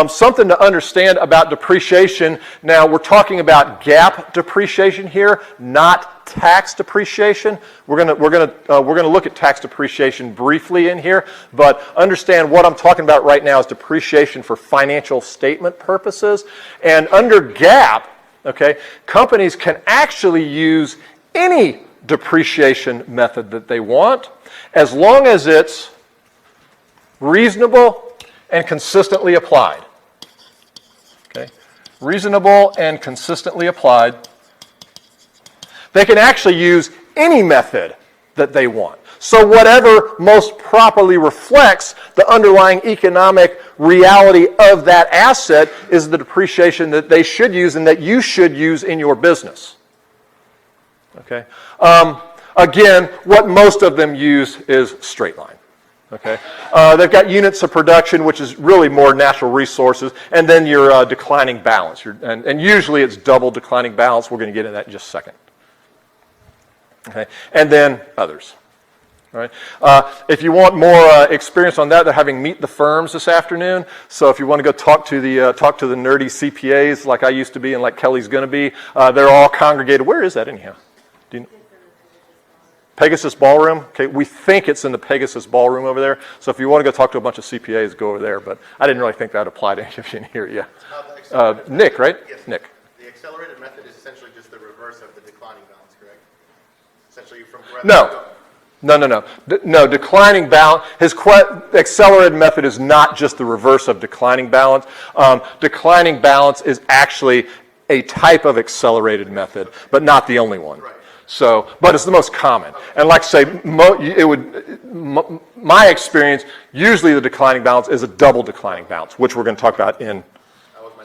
something to understand about depreciation. Now we're talking about GAAP depreciation here, not tax depreciation. We're gonna look at tax depreciation briefly in here, but understand what I'm talking about right now is depreciation for financial statement purposes. And under GAAP, okay, companies can actually use any depreciation method that they want, as long as it's reasonable and consistently applied. Okay, reasonable and consistently applied. They can actually use any method that they want. So whatever most properly reflects the underlying economic reality of that asset is the depreciation that they should use and that you should use in your business. Okay. Again, what most of them use is straight line. Okay. They've got units of production, which is really more natural resources, and then your declining balance. And usually it's double declining balance. We're going to get into that in just a second. Okay. And then others. All right. If you want more experience on that, they're having Meet the Firms this afternoon. So if you want to go talk to the nerdy CPAs like I used to be and like Kelly's going to be, they're all congregated. Where is that anyhow? Do you know? Pegasus Ballroom. Okay, we think it's in the Pegasus Ballroom over there. So if you want to go talk to a bunch of CPAs, go over there. But I didn't really think that would apply to any of you in here. Yeah. Nick, right? Yes. Nick. The accelerated method is essentially just the reverse of the declining balance, correct? Essentially from No. No, declining balance, his accelerated method is not just the reverse of declining balance. Declining balance is actually a type of accelerated method, but not the only one. Right. So, but it's the most common. And like I say, my experience, usually the declining balance is a double declining balance, which we're going to talk about in,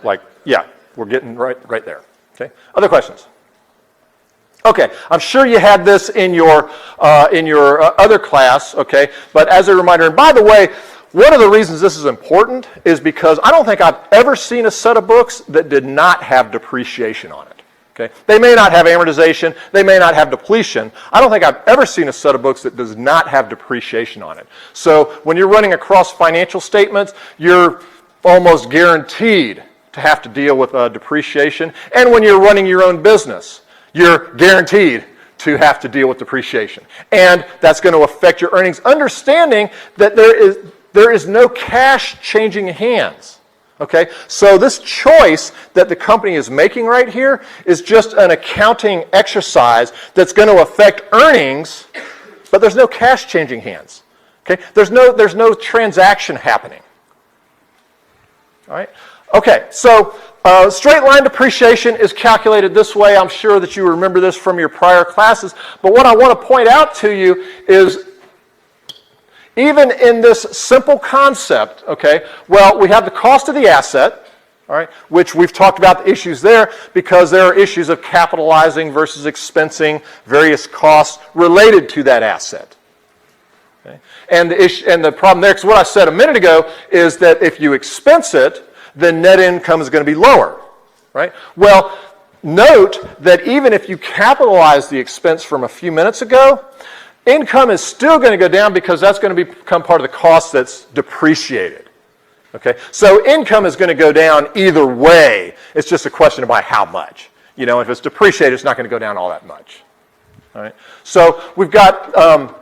we're getting right there. Okay. Other questions? Okay, I'm sure you had this in your other class, okay, but as a reminder, and by the way, one of the reasons this is important is because I don't think I've ever seen a set of books that did not have depreciation on it, okay? They may not have amortization, they may not have depletion. I don't think I've ever seen a set of books that does not have depreciation on it. So when you're running across financial statements, you're almost guaranteed to have to deal with depreciation, and when you're running your own business, you're guaranteed to have to deal with depreciation. And that's going to affect your earnings, understanding that there is no cash changing hands. Okay? So this choice that the company is making right here is just an accounting exercise that's going to affect earnings, but there's no cash changing hands. Okay? There's no transaction happening. All right? Okay, so straight line depreciation is calculated this way. I'm sure that you remember this from your prior classes. But what I want to point out to you is even in this simple concept, okay, well, we have the cost of the asset, all right, which we've talked about the issues there because there are issues of capitalizing versus expensing various costs related to that asset. Okay? And the problem there, because what I said a minute ago is that if you expense it, then net income is going to be lower, right? Well, note that even if you capitalize the expense from a few minutes ago, income is still going to go down because that's going to become part of the cost that's depreciated, okay? So income is going to go down either way. It's just a question of by how much. You know, if it's depreciated, it's not going to go down all that much, all right? So we've got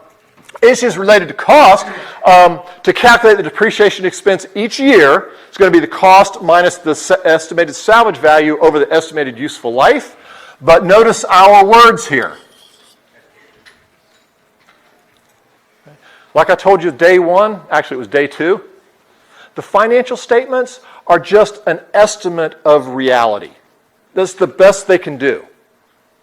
issues related to cost. To calculate the depreciation expense each year, it's going to be the cost minus the estimated salvage value over the estimated useful life. But notice our words here. Like I told you day one, actually it was day two, the financial statements are just an estimate of reality. That's the best they can do.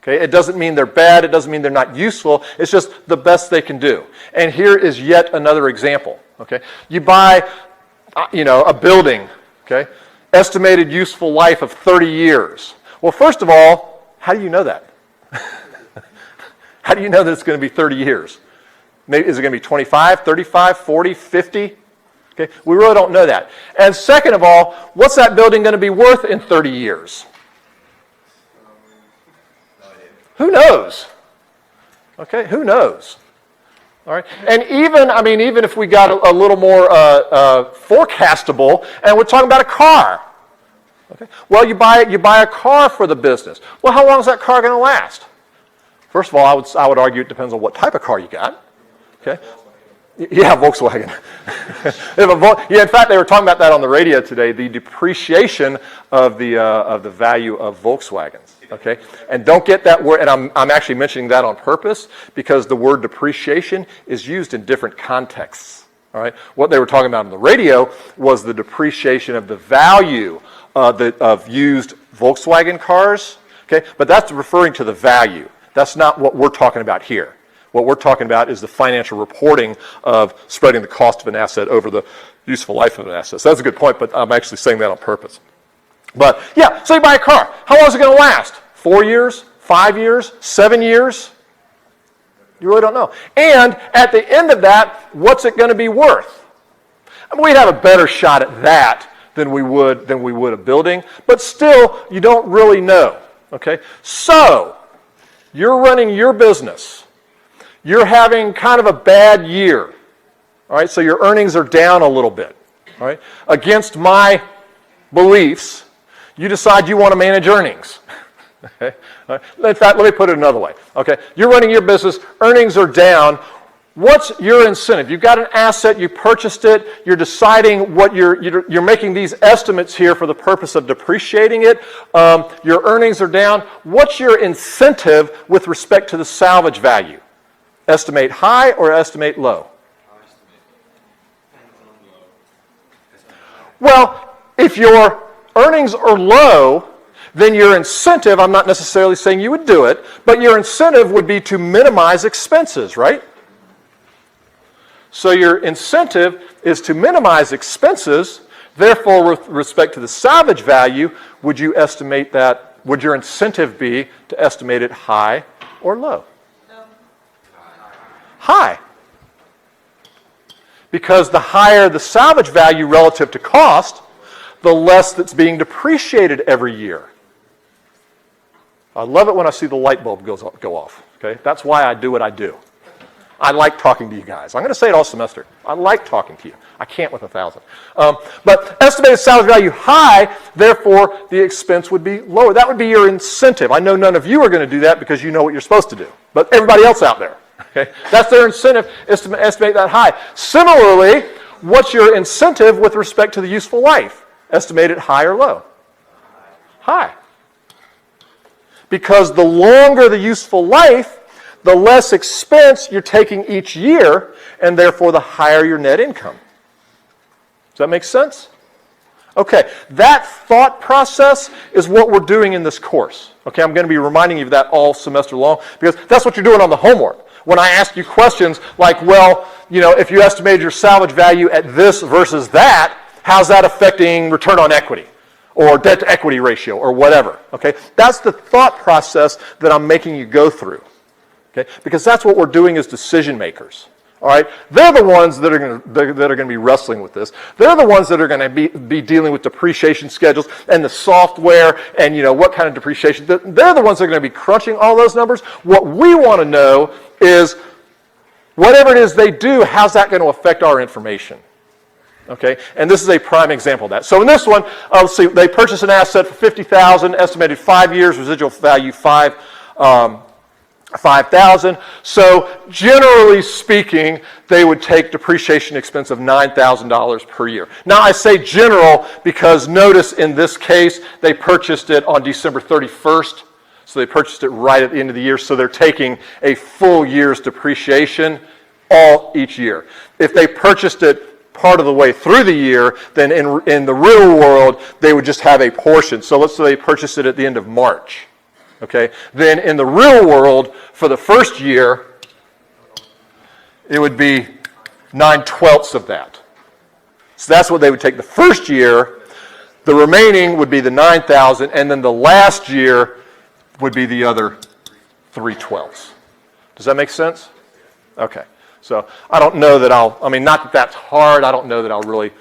Okay, it doesn't mean they're bad, it doesn't mean they're not useful, it's just the best they can do. And here is yet another example. Okay? You buy, a building, okay? Estimated useful life of 30 years. Well, first of all, how do you know that? How do you know that it's going to be 30 years? Maybe, is it going to be 25, 35, 40, 50? Okay, we really don't know that. And second of all, what's that building going to be worth in 30 years? Who knows? Okay, who knows? All right, and even if we got a little more forecastable, and we're talking about a car. Okay, well, you buy a car for the business. Well, how long is that car going to last? First of all, I would argue it depends on what type of car you got. Okay. Yeah, Volkswagen. Yeah, in fact, they were talking about that on the radio today. The depreciation of the value of Volkswagens. Okay, and don't get that word. And I'm actually mentioning that on purpose because the word depreciation is used in different contexts. All right, what they were talking about on the radio was the depreciation of the value of used Volkswagen cars. Okay, but that's referring to the value. That's not what we're talking about here. What we're talking about is the financial reporting of spreading the cost of an asset over the useful life of an asset. So that's a good point, but I'm actually saying that on purpose. But yeah, so you buy a car. How long is it going to last? 4 years? 5 years? 7 years? You really don't know. And at the end of that, what's it going to be worth? I mean, we'd have a better shot at that than we would a building, but still, you don't really know. Okay? So, you're running your business. You're having kind of a bad year. All right, so your earnings are down a little bit. All right, against my beliefs, you decide you want to manage earnings. Okay, all right. In fact, let me put it another way. Okay, you're running your business, earnings are down. What's your incentive? You've got an asset, you purchased it, you're deciding what you're making these estimates here for the purpose of depreciating it. Your earnings are down. What's your incentive with respect to the salvage value? Estimate high or estimate low? Well, if your earnings are low, then your incentive, I'm not necessarily saying you would do it, but your incentive would be to minimize expenses, right? So your incentive is to minimize expenses. Therefore, with respect to the salvage value, would you estimate that, would your incentive be to estimate it high or low? No. High. Because the higher the salvage value relative to cost, the less that's being depreciated every year. I love it when I see the light bulb go off. Okay? That's why I do what I do. I like talking to you guys. I'm going to say it all semester. I like talking to you. I can't with 1,000. But estimated salvage value high, therefore the expense would be lower. That would be your incentive. I know none of you are going to do that because you know what you're supposed to do. But everybody else out there, okay, that's their incentive, is to estimate that high. Similarly, what's your incentive with respect to the useful life? Estimate it high or low? High. Because the longer the useful life, the less expense you're taking each year, and therefore the higher your net income. Does that make sense? Okay, that thought process is what we're doing in this course. Okay, I'm going to be reminding you of that all semester long, because that's what you're doing on the homework. When I ask you questions like, well, if you estimated your salvage value at this versus that, how's that affecting return on equity? Or debt to equity ratio, or whatever. Okay, that's the thought process that I'm making you go through. Okay, because that's what we're doing as decision makers. All right, they're the ones that are going to be wrestling with this. They're the ones that are going to be dealing with depreciation schedules and the software and what kind of depreciation. They're the ones that are going to be crunching all those numbers. What we want to know is whatever it is they do, how's that going to affect our information? Okay, and this is a prime example of that. So in this one, let's see, they purchased an asset for $50,000, estimated 5 years, residual value $5,000. So generally speaking, they would take depreciation expense of $9,000 per year. Now I say general because notice in this case, they purchased it on December 31st. So they purchased it right at the end of the year. So they're taking a full year's depreciation each year. If they purchased it part of the way through the year, then in the real world, they would just have a portion. So let's say they purchased it at the end of March. Okay, then in the real world, for the first year, it would be 9/12 of that. So that's what they would take the first year. The remaining would be the 9,000, and then the last year would be the other 3/12. Does that make sense? Okay. So I don't know that not that that's hard. I don't know that I'll really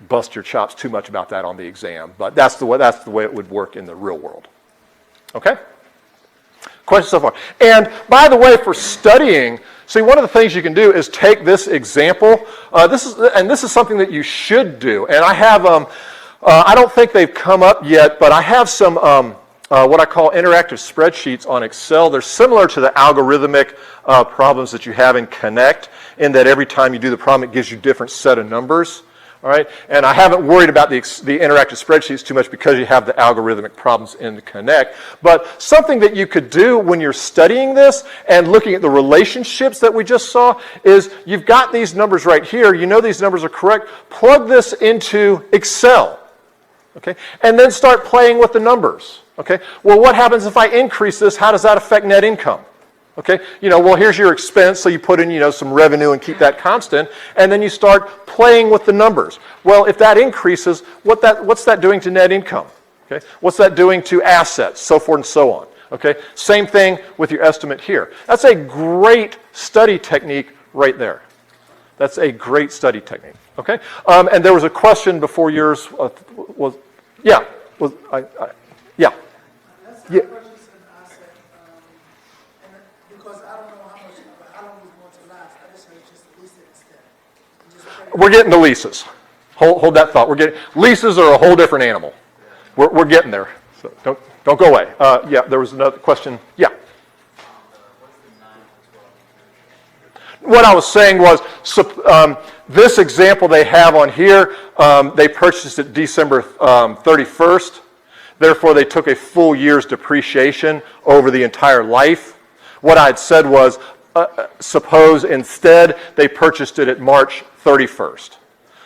bust your chops too much about that on the exam, but that's the way it would work in the real world. Okay? Questions so far? And by the way, for studying, see, one of the things you can do is take this example. This is something that you should do. And I have, I don't think they've come up yet, but I have some what I call interactive spreadsheets on Excel. They're similar to the algorithmic problems that you have in Connect, in that every time you do the problem, it gives you a different set of numbers. All right, and I haven't worried about the interactive spreadsheets too much because you have the algorithmic problems in the Connect. But something that you could do when you're studying this and looking at the relationships that we just saw is you've got these numbers right here. You know these numbers are correct. Plug this into Excel, okay, and then start playing with the numbers. Okay, well, what happens if I increase this? How does that affect net income? Okay, well, here's your expense, so you put in, some revenue and keep that constant, and then you start playing with the numbers. Well, if that increases, what's that doing to net income? Okay, what's that doing to assets, so forth and so on. Okay, same thing with your estimate here. That's a great study technique right there. That's a great study technique. Okay, and there was a question before yours yeah. We're getting to leases. Hold that thought. Leases are a whole different animal. We're getting there. So don't go away. Yeah, there was another question. Yeah. What I was saying was, this example they have on here, they purchased it December 31st. Therefore, they took a full year's depreciation over the entire life. What I had said was, suppose instead they purchased it at March 31st.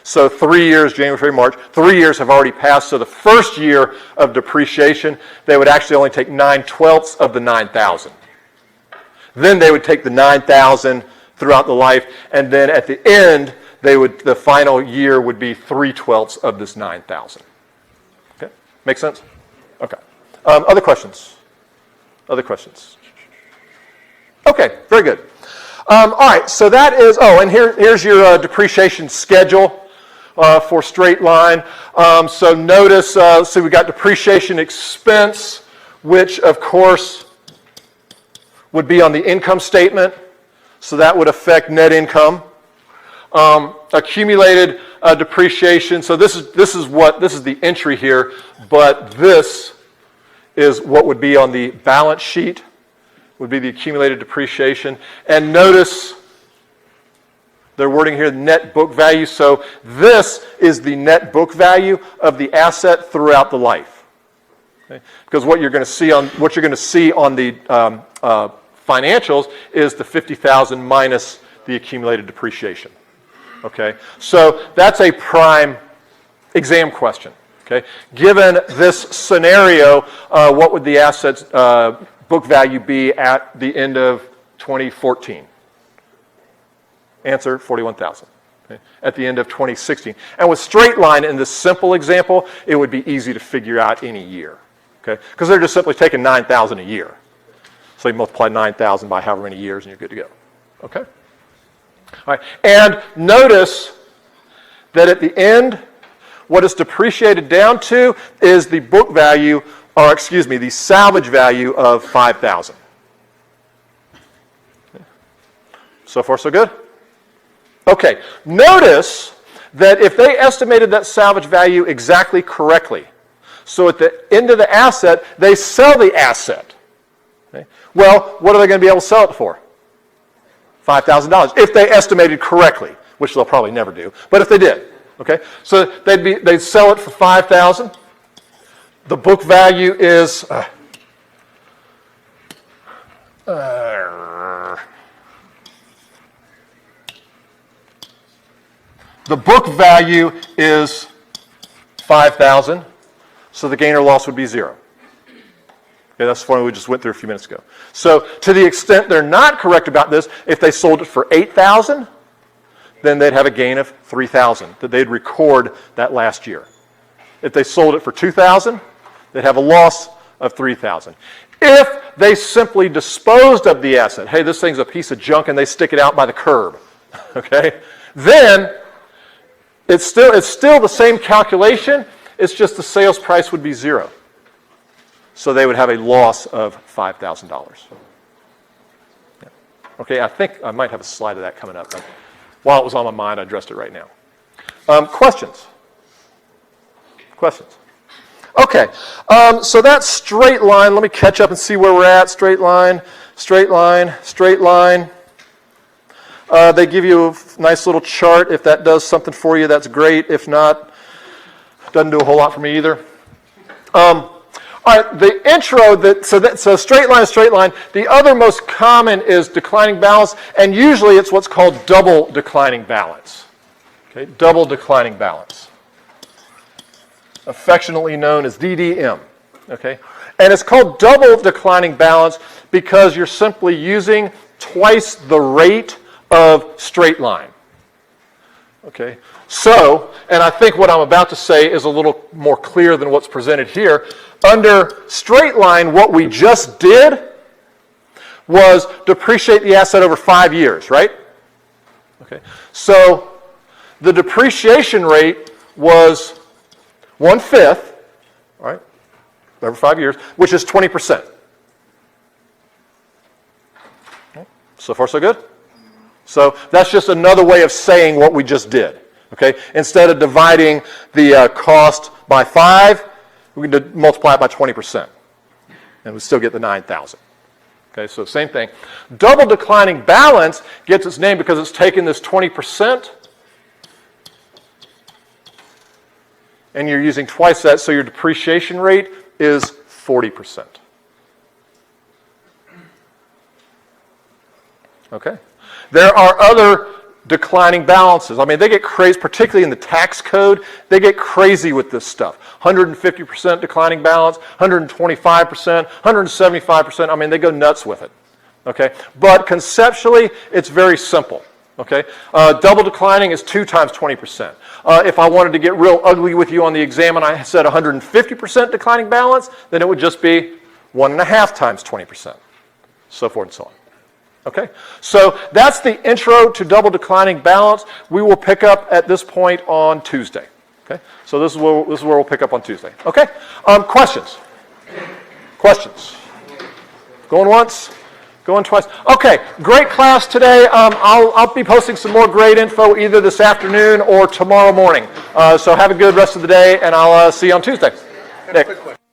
So 3 years, January, February, March, 3 years have already passed. So the first year of depreciation, they would actually only take 9/12 of the 9,000. Then they would take the 9,000 throughout the life, and then at the end, the final year would be 3/12 of this 9,000. Okay, make sense? Okay. Other questions? Other questions? Okay, very good. All right, so that is, and here's your depreciation schedule for straight line. So notice, so we got depreciation expense, which of course would be on the income statement. So that would affect net income. Accumulated depreciation. So this is the entry here, but this is what would be on the balance sheet. Would be the accumulated depreciation. And notice their wording here, net book value. So this is the net book value of the asset throughout the life. Okay? Because what you're going to see on the financials is the 50,000 minus the accumulated depreciation. Okay? So that's a prime exam question. Okay? Given this scenario, what would the assets book value be at the end of 2014? Answer, 41,000. Okay? At the end of 2016. And with straight line in this simple example, it would be easy to figure out any year. Okay? Because they're just simply taking 9,000 a year. So you multiply 9,000 by however many years and you're good to go. Okay? All right. And notice that at the end, what it's depreciated down to is the book value, or excuse me, the salvage value of 5,000. So far, so good? Okay, notice that if they estimated that salvage value exactly correctly, so at the end of the asset, they sell the asset. Okay? Well, what are they going to be able to sell it for? $5,000, if they estimated correctly, which they'll probably never do, but if they did. Okay, so they'd sell it for $5,000. The book value is the book value is 5,000. So the gain or loss would be 0. Okay, that's the formula we just went through a few minutes ago. So to the extent they're not correct about this, if they sold it for 8,000, then they'd have a gain of $3,000 that they'd record that last year. If they sold it for $2,000, they'd have a loss of $3,000. If they simply disposed of the asset, hey, this thing's a piece of junk, and they stick it out by the curb, okay, then it's still the same calculation. It's just the sales price would be zero. So they would have a loss of $5,000. Yeah. Okay, I think I might have a slide of that coming up, but while it was on my mind, I addressed it right now. Questions? Questions? Okay, so that's straight line. Let me catch up and see where we're at. Straight line, straight line, straight line. They give you a nice little chart. If that does something for you, that's great. If not, doesn't do a whole lot for me either. All right, the intro, so straight line, straight line. The other most common is declining balance, and usually it's what's called double declining balance. Okay, double declining balance, affectionately known as DDM. Okay, and it's called double declining balance because you're simply using twice the rate of straight line. Okay, so, and I think what I'm about to say is a little more clear than what's presented here. Under straight line, what we just did was depreciate the asset over 5 years, right? Okay, so the depreciation rate was 1/5, all right, over 5 years, which is 20%. Okay. So far, so good? So that's just another way of saying what we just did. Okay, instead of dividing the cost by 5, we can multiply it by 20%, and we still get the 9,000. Okay, so same thing. Double declining balance gets its name because it's taking this 20%, and you're using twice that, so your depreciation rate is 40%. Okay, there are other declining balances. I mean, they get crazy, particularly in the tax code, they get crazy with this stuff. 150% declining balance, 125%, 175%. I mean, they go nuts with it. Okay, but conceptually, it's very simple. Okay, double declining is 2 times 20%. If I wanted to get real ugly with you on the exam and I said 150% declining balance, then it would just be 1.5 times 20%, so forth and so on. Okay, so that's the intro to double declining balance. We will pick up at this point on Tuesday. Okay, so this is where we'll pick up on Tuesday. Okay, questions? Questions? Going once? Going twice? Okay, great class today. I'll be posting some more great info either this afternoon or tomorrow morning. So have a good rest of the day, and I'll see you on Tuesday. Quick question.